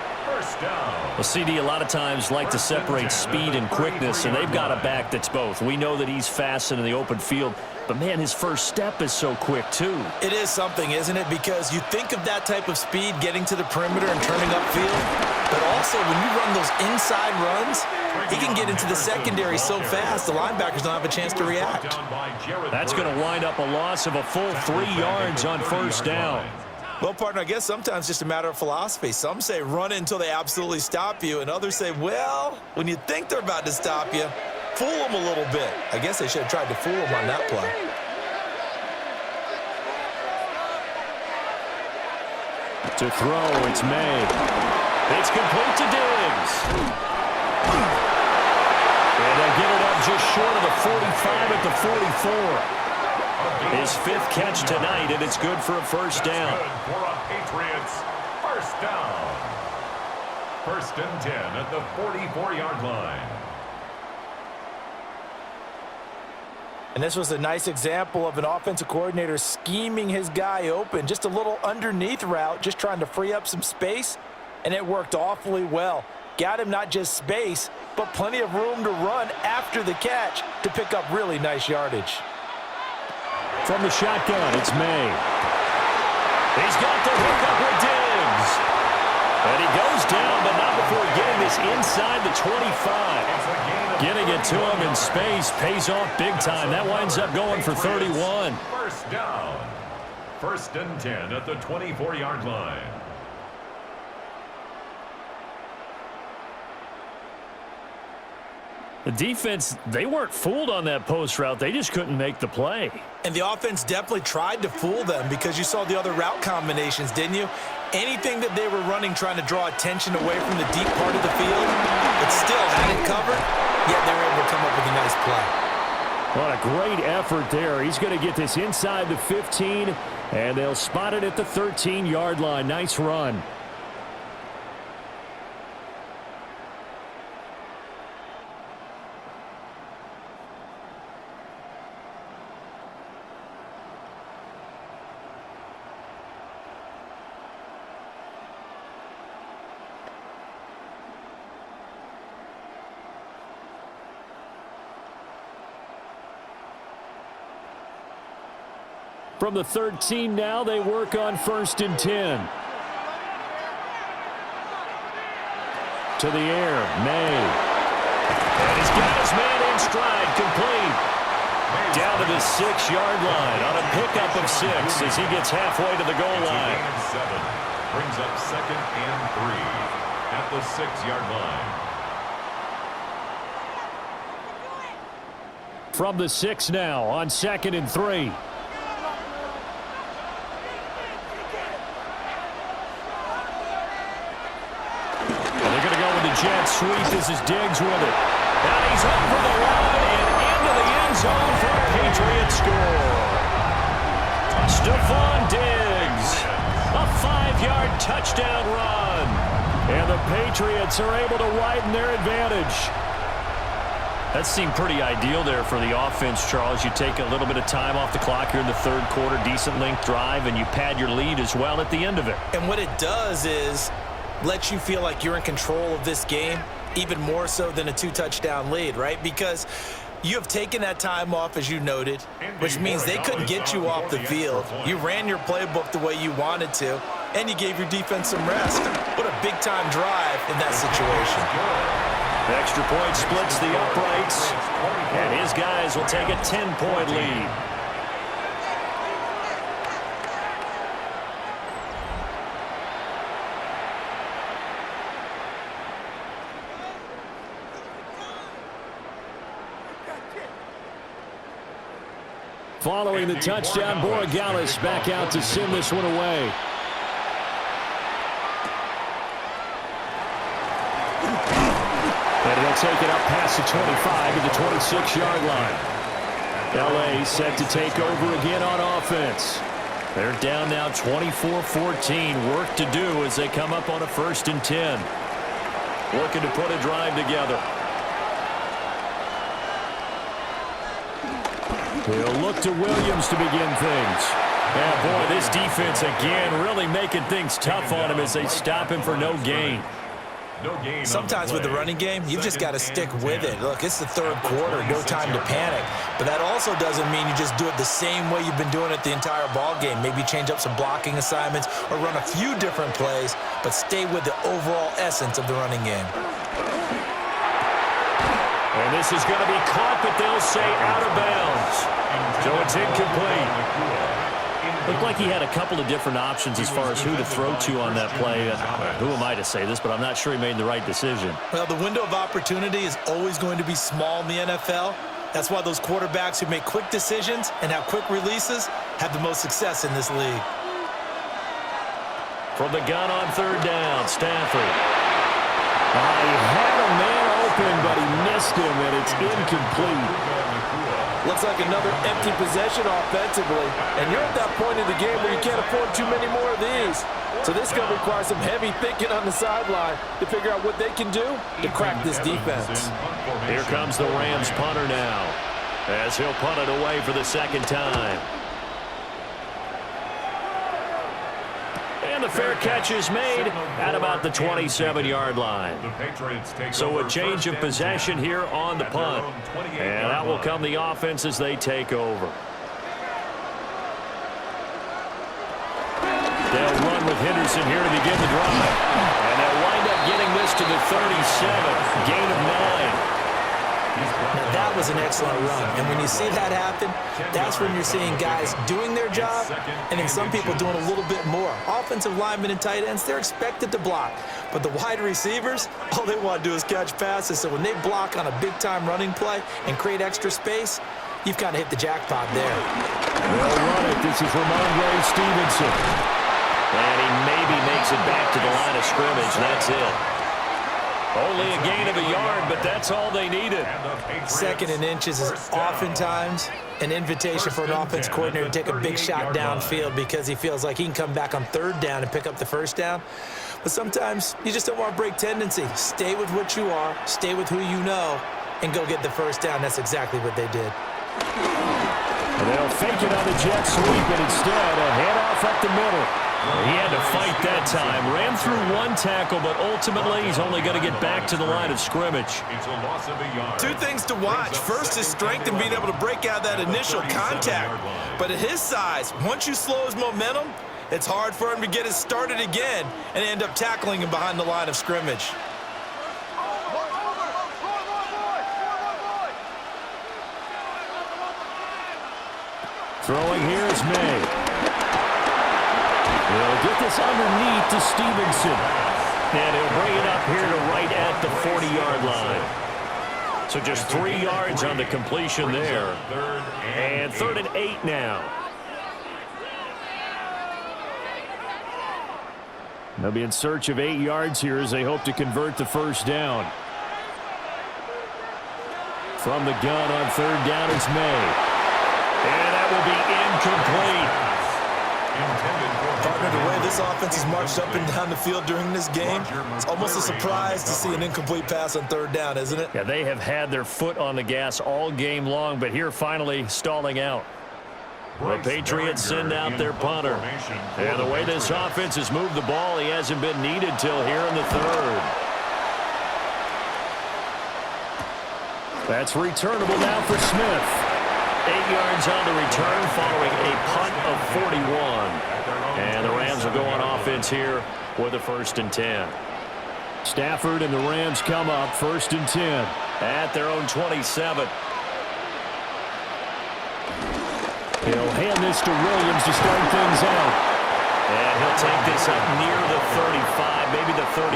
Well, CD, a lot of times like to separate speed and quickness, and they've got a back that's both. We know that he's fast in the open field, but, man, his first step is so quick, too. It is something, isn't it? Because you think of that type of speed getting to the perimeter and turning upfield, but also when you run those inside runs, he can get into the secondary so fast the linebackers don't have a chance to react. That's going to wind up a loss of a full 3 yards on 1st down. Well, partner, I guess sometimes just a matter of philosophy. Some say run it until they absolutely stop you, and others say, well, when you think they're about to stop you, fool them a little bit. I guess they should have tried to fool them on that play. To throw, it's made. It's complete to Diggs. And they'll get it up just short of the 45 at the 44. His 5th catch tonight, and it's good for a first down. Good for a Patriots first down. 1st and 10 at the 44-yard line. And this was a nice example of an offensive coordinator scheming his guy open. Just a little underneath route, just trying to free up some space, and it worked awfully well. Got him not just space, but plenty of room to run after the catch to pick up really nice yardage. From the shotgun, it's May. He's got the hookup with Diggs. And he goes down, but not before getting this inside the 25. Getting it to him in space pays off big time. That winds up going for 31. First down. 1st and 10 at the 24-yard line. The defense, they weren't fooled on that post route. They just couldn't make the play. And the offense definitely tried to fool them because you saw the other route combinations, didn't you? Anything that they were running trying to draw attention away from the deep part of the field, it still had it covered, yet they were able to come up with a nice play. What a great effort there. He's going to get this inside the 15, and they'll spot it at the 13-yard line. Nice run. From the 13 now, they work on 1st and 10. To the air, May. And he's got his man in stride, complete. Down to the 6-yard line on a pickup of 6 as he gets halfway to the goal line. 7 brings up 2nd and 3 at the 6-yard line. From the 6 now on 2nd and 3. Jet sweep. This is Diggs with it. And he's over the line and into the end zone for a Patriot score. Stephon Diggs. A 5-yard touchdown run. And the Patriots are able to widen their advantage. That seemed pretty ideal there for the offense, Charles. You take a little bit of time off the clock here in the 3rd quarter, decent length drive, and you pad your lead as well at the end of it. And what it does is lets you feel like you're in control of this game, even more so than a 2-touchdown lead, right? Because you have taken that time off, as you noted, which means they couldn't get you off the field. You ran your playbook the way you wanted to, and you gave your defense some rest. What a big-time drive in that situation. The extra point splits the uprights, and his guys will take a 10-point lead. Following the touchdown, Borregales back out to send this one away. And he'll take it up past the 25 to the 26-yard line. L.A. set to take over again on offense. They're down now 24-14. Work to do as they come up on a 1st and 10. Looking to put a drive together. He'll look to Williams to begin things. Yeah, boy, this defense again really making things tough on him as they stop him for no gain. Sometimes with the running game, you've just got to stick with it. Look, it's the 3rd quarter, no time to panic. But that also doesn't mean you just do it the same way you've been doing it the entire ball game. Maybe change up some blocking assignments or run a few different plays, but stay with the overall essence of the running game. And this is going to be caught, but they'll say out of bounds. So it's incomplete. Looked like he had a couple of different options as far as who to throw to on that play. Who am I to say this, but I'm not sure he made the right decision. Well, the window of opportunity is always going to be small in the NFL. That's why those quarterbacks who make quick decisions and have quick releases have the most success in this league. From the gun on third down, Stafford. He had a man open, but he missed him, and it's incomplete. Looks like another empty possession offensively, and you're at that point in the game where you can't afford too many more of these. So this is going to require some heavy thinking on the sideline to figure out what they can do to crack this defense. Here comes the Rams punter now, as he'll punt it away for the second time. And the fair catch is made at about the 27-yard line. So a change of possession here on the punt. And out will come the offense as they take over. They'll run with Henderson here to begin the drive. And they'll wind up getting this to the 37. Gain of 9. Now, that was an excellent run. And when you see that happen, that's when you're seeing guys doing their job and then some people doing a little bit more. Offensive linemen and tight ends, they're expected to block. But the wide receivers, all they want to do is catch passes. So when they block on a big-time running play and create extra space, you've kind of hit the jackpot there. They'll run it. This is Ramondre Stevenson. And he maybe makes it back to the line of scrimmage. That's it. Only a gain of a yard, but that's all they needed. Second and inches is oftentimes an invitation for an offense coordinator to take a big shot downfield because he feels like he can come back on third down and pick up the first down. But sometimes you just don't want to break tendency. Stay with what you are, stay with who you know, and go get the first down. That's exactly what they did. And they'll fake it on the jet sweep, and instead a handoff up the middle. He had to fight that time. Ran through one tackle, but ultimately he's only going to get back to the line of scrimmage. Two things to watch. First, his strength and being able to break out that initial contact. But at his size, once you slow his momentum, it's hard for him to get it started again and end up tackling him behind the line of scrimmage. Throwing here is May. He'll get this underneath to Stevenson. And he'll bring it up here to right at the 40-yard line. So just 3 yards on the completion there. And 3rd and 8 now. They'll be in search of 8 yards here as they hope to convert the first down. From the gun on 3rd down, it's May. And that will be incomplete. Partner, the way this offense has marched up and down the field during this game, it's almost a surprise to see an incomplete pass on 3rd down, isn't it? Yeah, they have had their foot on the gas all game long, but here finally stalling out. The Patriots send out their punter. And the way this offense has moved the ball, he hasn't been needed till here in the 3rd. That's returnable now for Smith. 8 yards on the return following a punt of 41. And the Rams will go on offense here with a 1st and 10. Stafford and the Rams come up 1st and 10 at their own 27. He'll hand this to Williams to start things out. And he'll take this up near the 35, maybe the 34.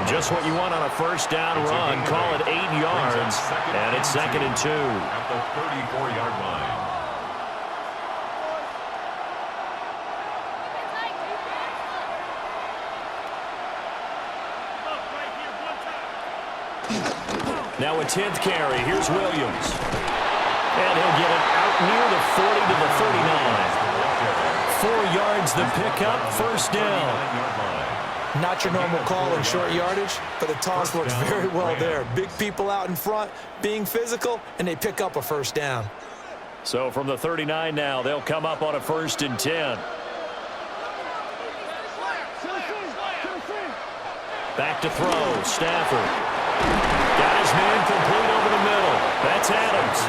Just what you want on a first down run. Call it 8 yards. And it's 2nd and 2. At the 34-yard line. Now a 10th carry. Here's Williams. And he'll get it out near the 40 to the 39. 4 yards the pickup, 1st down. Not your normal call in short yardage, but the toss works very well there. Big people out in front, being physical, and they pick up a 1st down. So from the 39 now, they'll come up on a 1st and 10. Back to throw, Stafford. Got his man complete over the middle. That's Adams.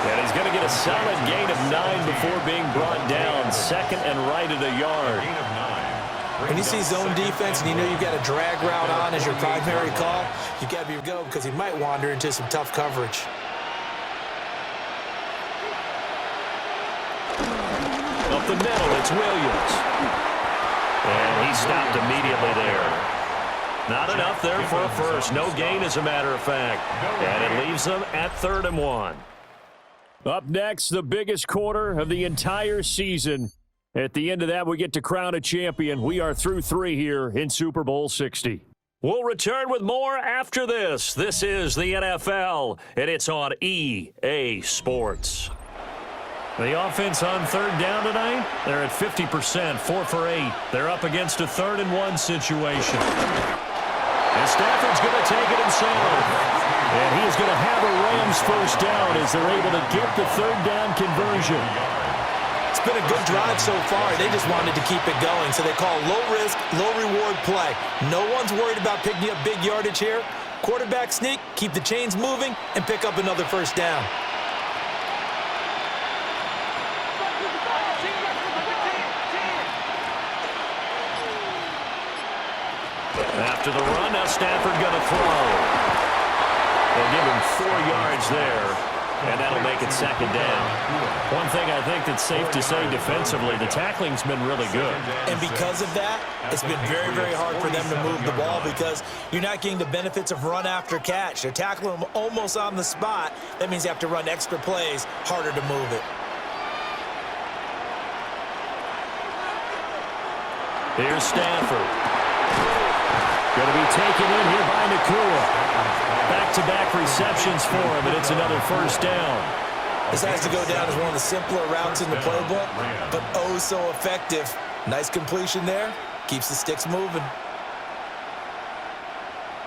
And he's going to get a solid gain of 9 before being brought down. 2nd and right at a yard. When you see zone defense and you know you've got a drag route on as your primary call, you've got to be go because he might wander into some tough coverage. the middle. It's Williams. And he stopped immediately there. Not enough there for a first. No gain, as a matter of fact. And it leaves them at 3rd and 1. Up next, the biggest quarter of the entire season. At the end of that, we get to crown a champion. We are through 3 here in Super Bowl 60. We'll return with more after this. This is the NFL, and it's on EA Sports. The offense on 3rd down tonight, they're at 50%, 4 for 8. They're up against a 3rd and 1 situation. And Stafford's going to take it himself. And he's going to have a Rams first down as they're able to get the 3rd down conversion. It's been a good drive so far. They just wanted to keep it going, so they call low-risk, low-reward play. No one's worried about picking up big yardage here. Quarterback sneak, keep the chains moving, and pick up another first down. After the run, now Stafford going to throw. They'll give him 4 yards there, and that'll make it 2nd down. One thing I think that's safe to say defensively, the tackling's been really good. And because of that, it's been very, very hard for them to move the ball because you're not getting the benefits of run after catch. They're tackling them almost on the spot. That means you have to run extra plays, harder to move it. Here's Stafford. Going to be taken in here by Nakua. Back-to-back receptions for him, and it's another first down. This has to go down as one of the simpler routes in the playbook, but oh so effective. Nice completion there. Keeps the sticks moving.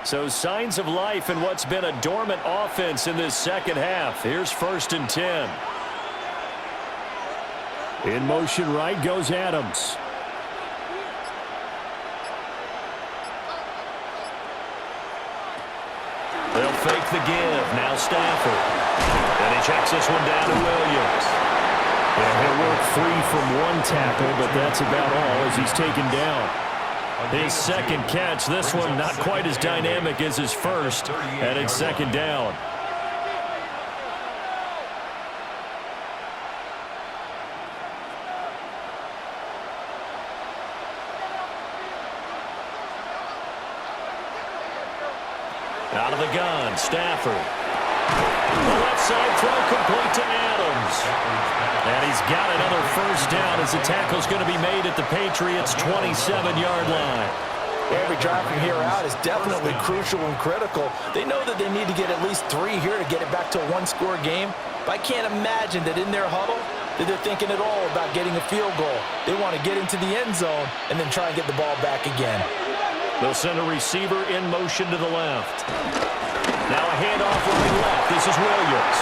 So signs of life in what's been a dormant offense in this second half. Here's 1st and 10. In motion right goes Adams. They'll fake the give. Now Stafford. And he checks this one down to Williams. And he'll work free from 1 tackle, but that's about all as he's taken down. His 2nd catch, this one not quite as dynamic as his first, and it's 2nd down. Out of the gun, Stafford. The left side throw complete to Adams. And he's got another first down as the tackle's going to be made at the Patriots' 27-yard line. Every drive from here out is definitely crucial and critical. They know that they need to get at least 3 here to get it back to a 1-score game. But I can't imagine that in their huddle that they're thinking at all about getting a field goal. They want to get into the end zone and then try and get the ball back again. They'll send a receiver in motion to the left. Now a handoff right left. This is Williams.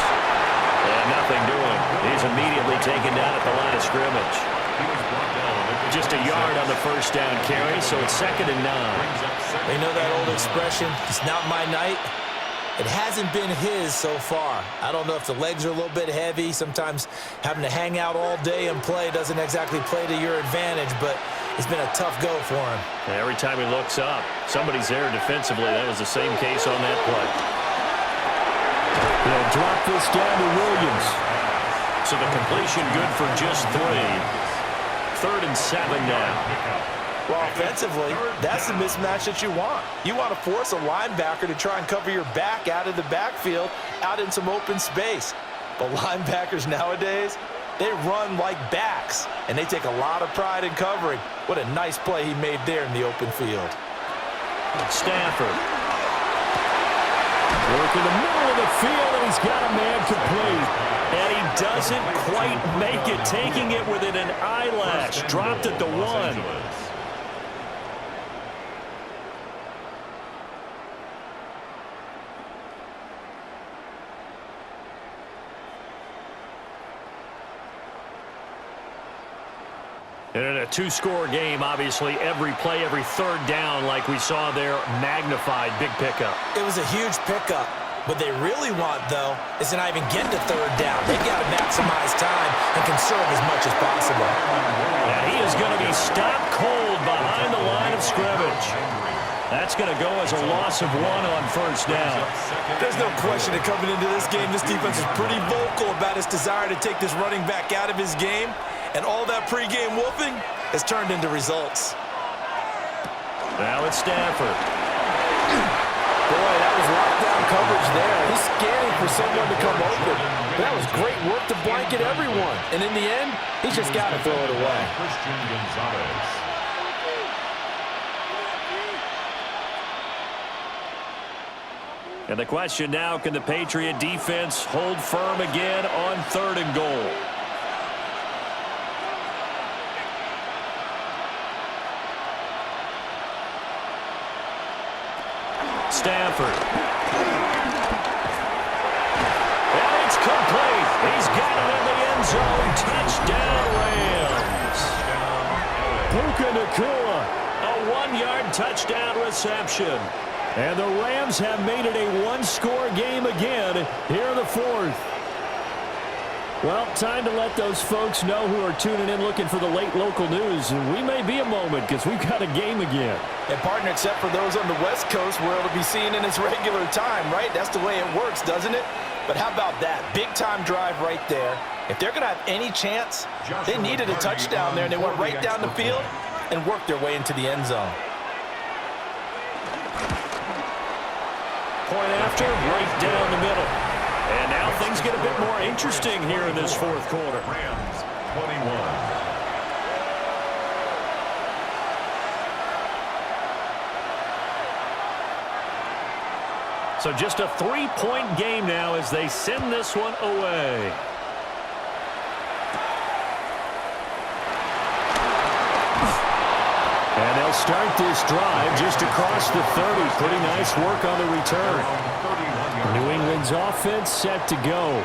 And nothing doing. He's immediately taken down at the line of scrimmage. Just a yard on the first down carry, so it's 2nd and 9. They know that old expression, it's not my night. It hasn't been his so far. I don't know if the legs are a little bit heavy. Sometimes having to hang out all day and play doesn't exactly play to your advantage, but it's been a tough go for him. Every time he looks up, somebody's there defensively. That was the same case on that play. They'll drop this down to Williams. So the completion good for just 3. 3rd and 7 now. Well, offensively, that's the mismatch that you want. You want to force a linebacker to try and cover your back out of the backfield, out in some open space. But linebackers nowadays, they run like backs, and they take a lot of pride in covering. What a nice play he made there in the open field. Stafford. Work in the middle of the field, and he's got a man complete. And he doesn't quite make it, taking it within an eyelash. Dropped at the 1. And in a 2-score game, obviously, every play, every 3rd down, like we saw there, magnified. Big pickup. It was a huge pickup. What they really want, though, is to not even get to 3rd down. They've got to maximize time and conserve as much as possible. And he is going to be stopped cold behind the line of scrimmage. That's going to go as a loss of 1 on first down. There's no question that coming into this game, this defense is pretty vocal about its desire to take this running back out of his game. And all that pregame wolfing has turned into results. Now it's Stafford. Boy, that was lockdown coverage there. He's scanning for someone to come open. That was great work to blanket everyone. And in the end, he's just got to throw it away. And the question now, can the Patriot defense hold firm again on 3rd and goal? Stafford. And it's complete. He's got it in the end zone. Touchdown, Rams. Puka Nacua, a 1-yard touchdown reception. And the Rams have made it a one-score game again here in the 4th. Well, time to let those folks know who are tuning in looking for the late local news. And we may be a moment because we've got a game again. And, partner, except for those on the West Coast, where it'll be seen in its regular time, right? That's the way it works, doesn't it? But how about that? Big-time drive right there. If they're going to have any chance, they needed a touchdown there, and they went right down the field and worked their way into the end zone. Point after, right down the middle. And now things get a bit more interesting here in this 4th quarter. Rams 21. So just a 3-point game now as they send this one away. And they'll start this drive just across the 30. Pretty nice work on the return. New England's offense set to go.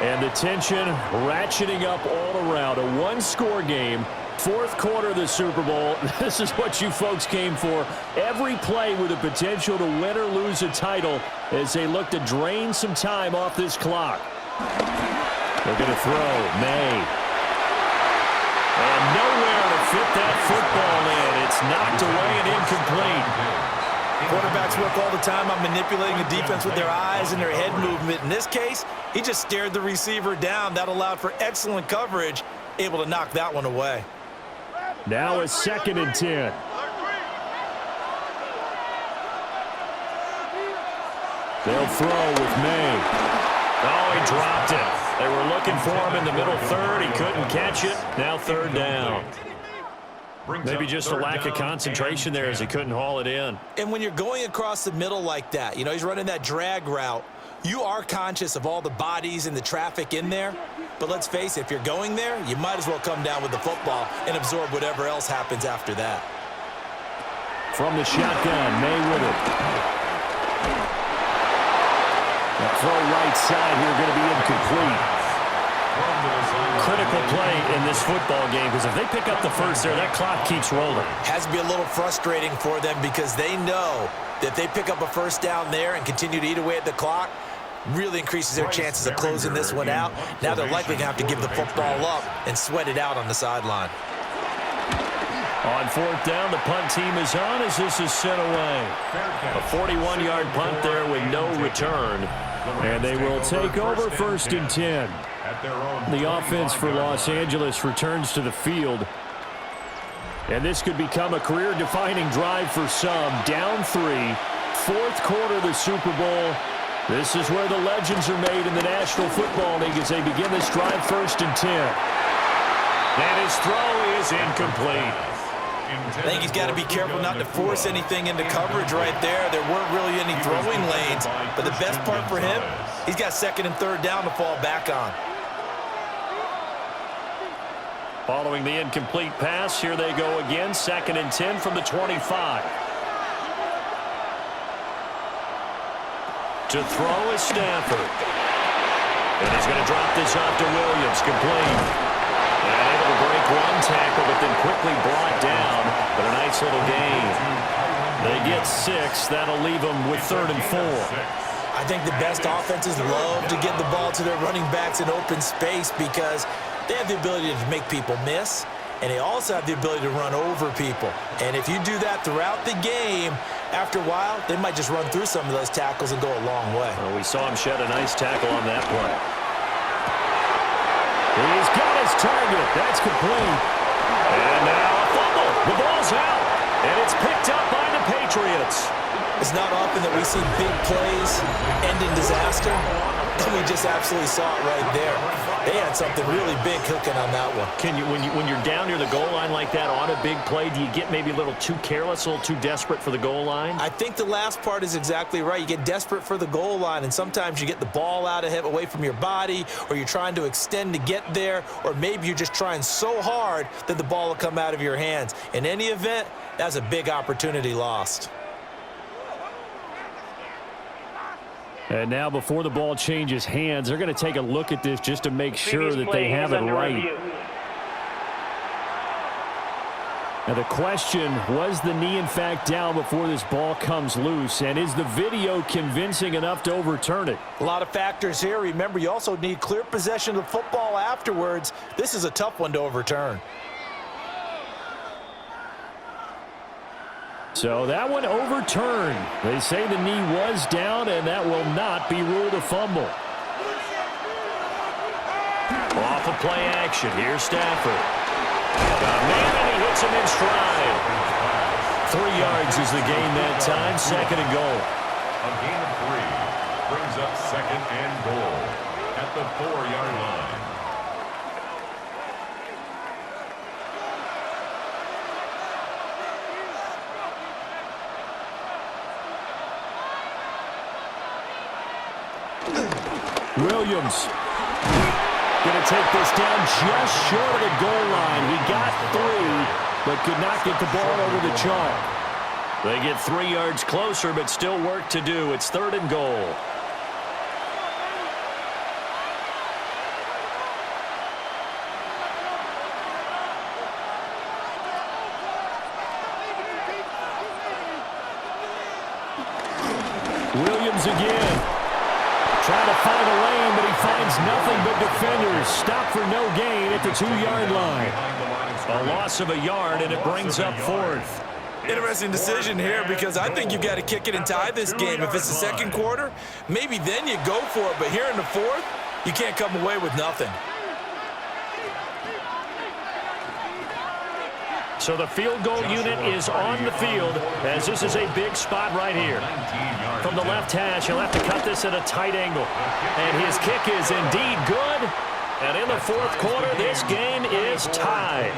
And the tension ratcheting up all around. A one-score game. 4th quarter of the Super Bowl. This is what you folks came for. Every play with the potential to win or lose a title as they look to drain some time off this clock. They're going to throw. May. And nowhere to fit that football in. It's knocked away and incomplete. Quarterbacks work all the time on manipulating the defense with their eyes and their head movement. In this case, he just stared the receiver down. That allowed for excellent coverage, able to knock that one away. Now a 2nd and 10. They'll throw with May. Oh, he dropped it. They were looking for him in the middle 3rd. He couldn't catch it. Now 3rd down. Maybe just a lack of concentration there as he couldn't haul it in. And when you're going across the middle like that, you know, he's running that drag route, you are conscious of all the bodies and the traffic in there. But let's face it, if you're going there, you might as well come down with the football and absorb whatever else happens after that. From the shotgun, May with it. That throw right side here going to be incomplete. Critical play in this football game because if they pick up the first there, that clock keeps rolling. Has to be a little frustrating for them because they know that if they pick up a first down there and continue to eat away at the clock, really increases their chances of closing this one out. Now they're likely going to have to give the football up and sweat it out on the sideline. On 4th down, the punt team is on as this is sent away. A 41-yard punt there with no return. And they will take over 1st and 10. The offense for Los Angeles returns to the field. And this could become a career-defining drive for some. Down 3, 4th quarter of the Super Bowl. This is where the legends are made in the National Football League as they begin this drive 1st and 10. And his throw is incomplete. I think he's got to be careful not to force anything into coverage right there. There weren't really any throwing lanes. But the best part for him, he's got 2nd and 3rd down to fall back on. Following the incomplete pass, here they go again. 2nd and 10 from the 25. To throw is Stafford. And he's going to drop this off to Williams. Complete. And able to break one tackle, but then quickly brought down. But a nice little gain. They get 6. That'll leave them with 3rd and 4. I think the best offenses love to get the ball to their running backs in open space because they have the ability to make people miss, and they also have the ability to run over people. And if you do that throughout the game, after a while, they might just run through some of those tackles and go a long way. Well, we saw him shed a nice tackle on that play. He's got his his target. That's complete. And now a fumble. The ball's out. And it's picked up by the Patriots. It's not often that we see big plays end in disaster, and we just absolutely saw it right there. They had something really big cooking on that one. Can you, when you're down near the goal line like that on a big play, do you get maybe a little too careless, a little too desperate for the goal line? I think the last part is exactly right. You get desperate for the goal line, and sometimes you get the ball out of him, away from your body, or you're trying to extend to get there, or maybe you're just trying so hard that the ball will come out of your hands. In any event, that's a big opportunity lost. And now before the ball changes hands, they're going to take a look at this just to make sure that they have it right. Now the question, was the knee in fact down before this ball comes loose? And is the video convincing enough to overturn it? A lot of factors here. Remember, you also need clear possession of the football afterwards. This is a tough one to overturn. So that one overturned. They say the knee was down, and that will not be ruled a fumble. Off of play action. Here's Stafford. Man, and he hits him in stride. 3 yards is the gain that time. 2nd and goal. A gain of 3 brings up 2nd and goal at the 4-yard line. Williams going to take this down just short of the goal line. He got 3, but could not get the ball over the chalk. They get 3 yards closer, but still work to do. It's 3rd and goal. Williams again. Trying to find a lane, but he finds nothing but defenders. Stop for no gain at the 2-yard line. A loss of a yard, and it brings up 4th. Interesting decision here because I think you've got to kick it and tie this game. If it's the 2nd quarter, maybe then you go for it. But here in the 4th, you can't come away with nothing. So the field goal unit is on the field as this is a big spot right here. From the left hash, he'll have to cut this at a tight angle. And his kick is indeed good. And in the 4th quarter, this game is tied.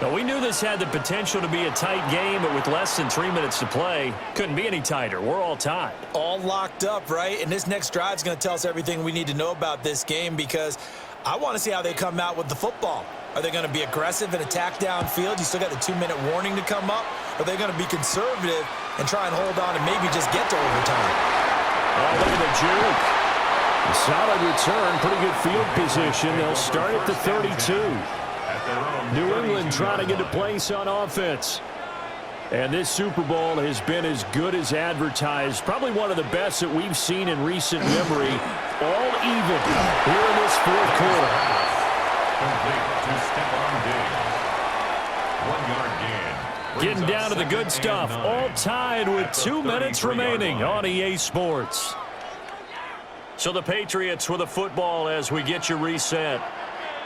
Now, we knew this had the potential to be a tight game, but with less than 3 minutes to play, couldn't be any tighter. We're all tied. All locked up, right? And this next drive is going to tell us everything we need to know about this game because I want to see how they come out with the football. Are they going to be aggressive and attack downfield? You still got the 2-minute warning to come up. Or are they going to be conservative and try and hold on and maybe just get to overtime? Oh, look at the juke. A solid return, pretty good field position. They'll start at the 32. New England trying to get a place on offense. And this Super Bowl has been as good as advertised. Probably one of the best that we've seen in recent memory. All even here in this 4th quarter. Getting down to the good stuff. All tied with 2 minutes remaining on EA Sports. So the Patriots with a football as we get you reset.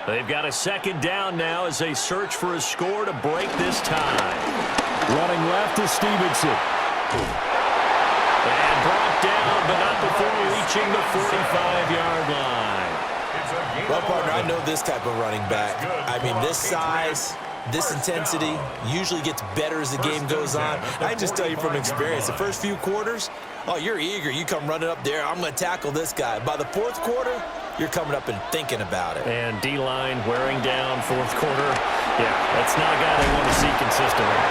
They've got a 2nd down now as they search for a score to break this tie. Running left is Stevenson. And brought down, but not before reaching the 45-yard line. Well, partner, I know this type of running back. I mean, this size, this intensity usually gets better as the game goes on. I just tell you from experience, the first few quarters, oh, you're eager. You come running up there. I'm going to tackle this guy. By the 4th quarter, you're coming up and thinking about it. And D-line wearing down 4th quarter. Yeah, that's not a guy they want to see consistently.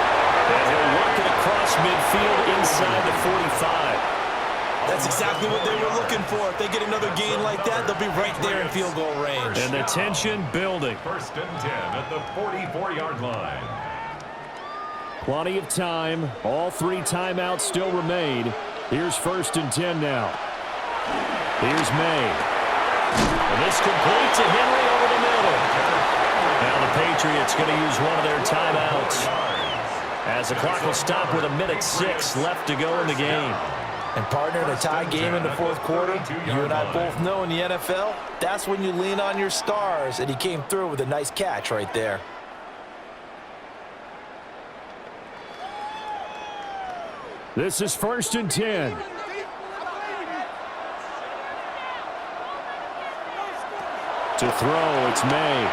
And he'll work it across midfield inside the 45. That's exactly what they were looking for. If they get another gain like that, they'll be right there in field goal range. And the tension building. 1st and 10 at the 44-yard line. Plenty of time. All 3 timeouts still remain. Here's 1st and 10 now. Here's May. And this complete to Henry over the middle. Now the Patriots going to use one of their timeouts as the clock will stop with 1:06 left to go in the game. And partner, in a tie game in the fourth quarter, you and I both know in the NFL, that's when you lean on your stars, and he came through with a nice catch right there. This is 1st and 10. To throw, it's May.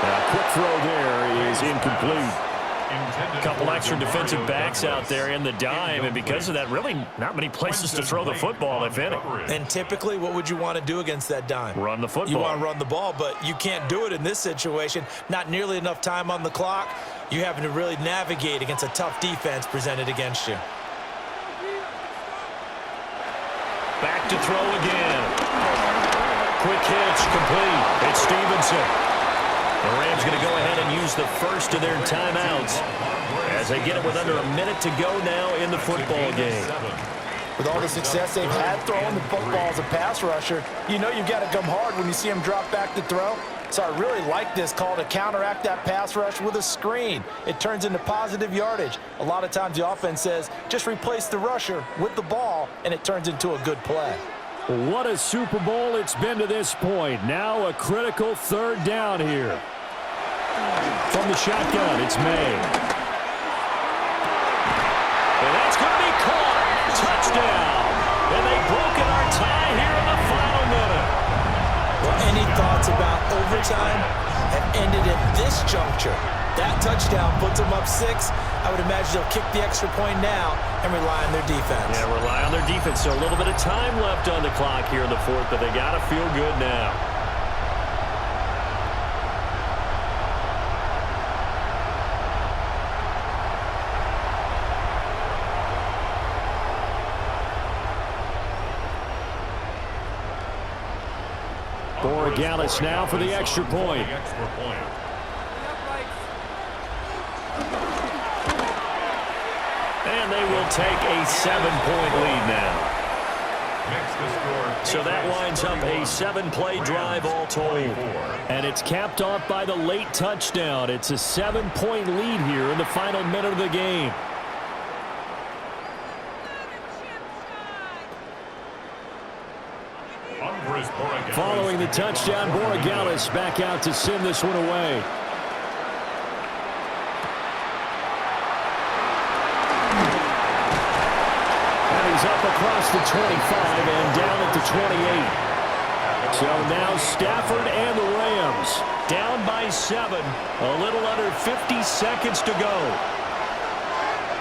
A quick throw there is incomplete. A couple extra defensive backs out there in the dime, and because of that, really not many places to throw the football, if any. And typically, what would you want to do against that dime? Run the football. You want to run the ball, but you can't do it in this situation. Not nearly enough time on the clock. You having to really navigate against a tough defense presented against you. Back to throw again. Quick hitch, complete. It's Stevenson. The Rams going to go ahead and use the first of their timeouts as they get it with under a minute to go now in the football game. With all the success they've had throwing the football as a pass rusher, you know you've got to come hard when you see him drop back to throw. So I really like this call to counteract that pass rush with a screen. It turns into positive yardage. A lot of times the offense says, just replace the rusher with the ball, and it turns into a good play. What a Super Bowl it's been to this point. Now a critical 3rd down here. From the shotgun, it's May. And that's going to be caught. Touchdown. And they've broken our tie here in the final minute. Well, any thoughts about overtime have ended at this juncture. That touchdown puts them up 6. I would imagine they'll kick the extra point now and rely on their defense. Yeah, rely on their defense. So a little bit of time left on the clock here in the 4th, but they got to feel good now. Borregales now for the extra point. And they will take a 7-point lead now. So that winds up a 7-play drive all told. And it's capped off by the late touchdown. It's a 7-point lead here in the final minute of the game. Following the touchdown, Borregales back out to send this one away. And he's up across the 25 and down at the 28. So now Stafford and the Rams down by 7. A little under 50 seconds to go.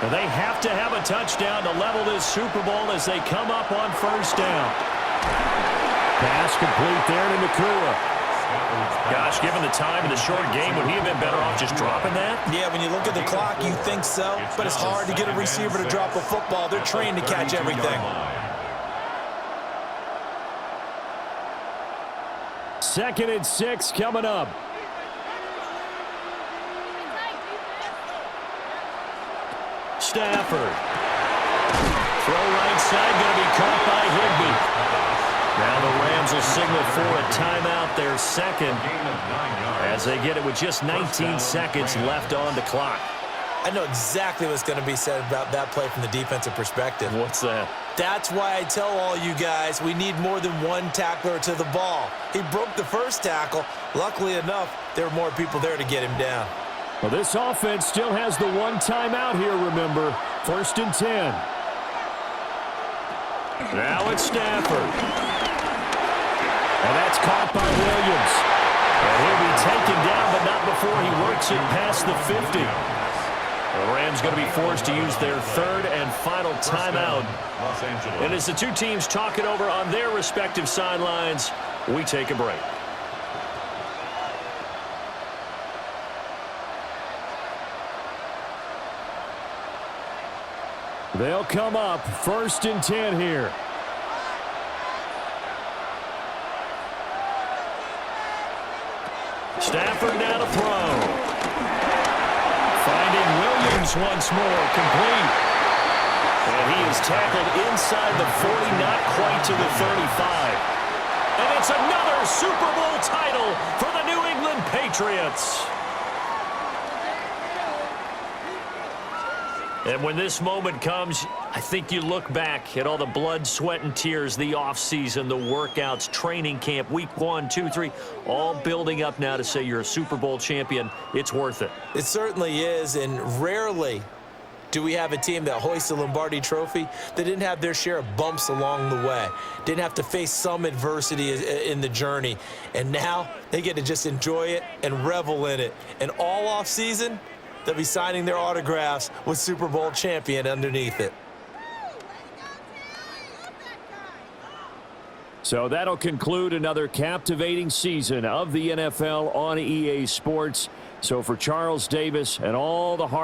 And they have to have a touchdown to level this Super Bowl as they come up on 1st down. Pass complete there to Nakua. Gosh, given the time in the short game, would he have been better off just dropping that? Yeah, when you look at the clock, you think so, but it's hard to get a receiver to drop a football. They're trained to catch everything. 2nd and 6 coming up. Stafford. Throw right side, going to be caught by Higbee. Now the Rams will signal for a timeout, their 2nd, as they get it with just 19 seconds left on the clock. I know exactly what's going to be said about that play from the defensive perspective. What's that? That's why I tell all you guys we need more than one tackler to the ball. He broke the first tackle. Luckily enough, there were more people there to get him down. Well, this offense still has the one timeout here, remember. 1st and 10. Now it's Stafford. And that's caught by Williams. And he'll be taken down, but not before he works it past the 50. The Rams going to be forced to use their 3rd and final timeout. And as the two teams talk it over on their respective sidelines, we take a break. They'll come up 1st and 10 here. Stafford now to throw. Finding Williams once more, complete. And he is tackled inside the 40, not quite to the 35. And it's another Super Bowl title for the New England Patriots. And when this moment comes, I think you look back at all the blood, sweat, and tears, the offseason, the workouts, training camp, week 1, 2, 3, all building up now to say you're a Super Bowl champion. It's worth it. It certainly is, and rarely do we have a team that hoists a Lombardi trophy that didn't have their share of bumps along the way, didn't have to face some adversity in the journey, and now they get to just enjoy it and revel in it. And all offseason, they'll be signing their autographs with Super Bowl champion underneath it. So that'll conclude another captivating season of the NFL on EA Sports. So for Charles Davis and all the hard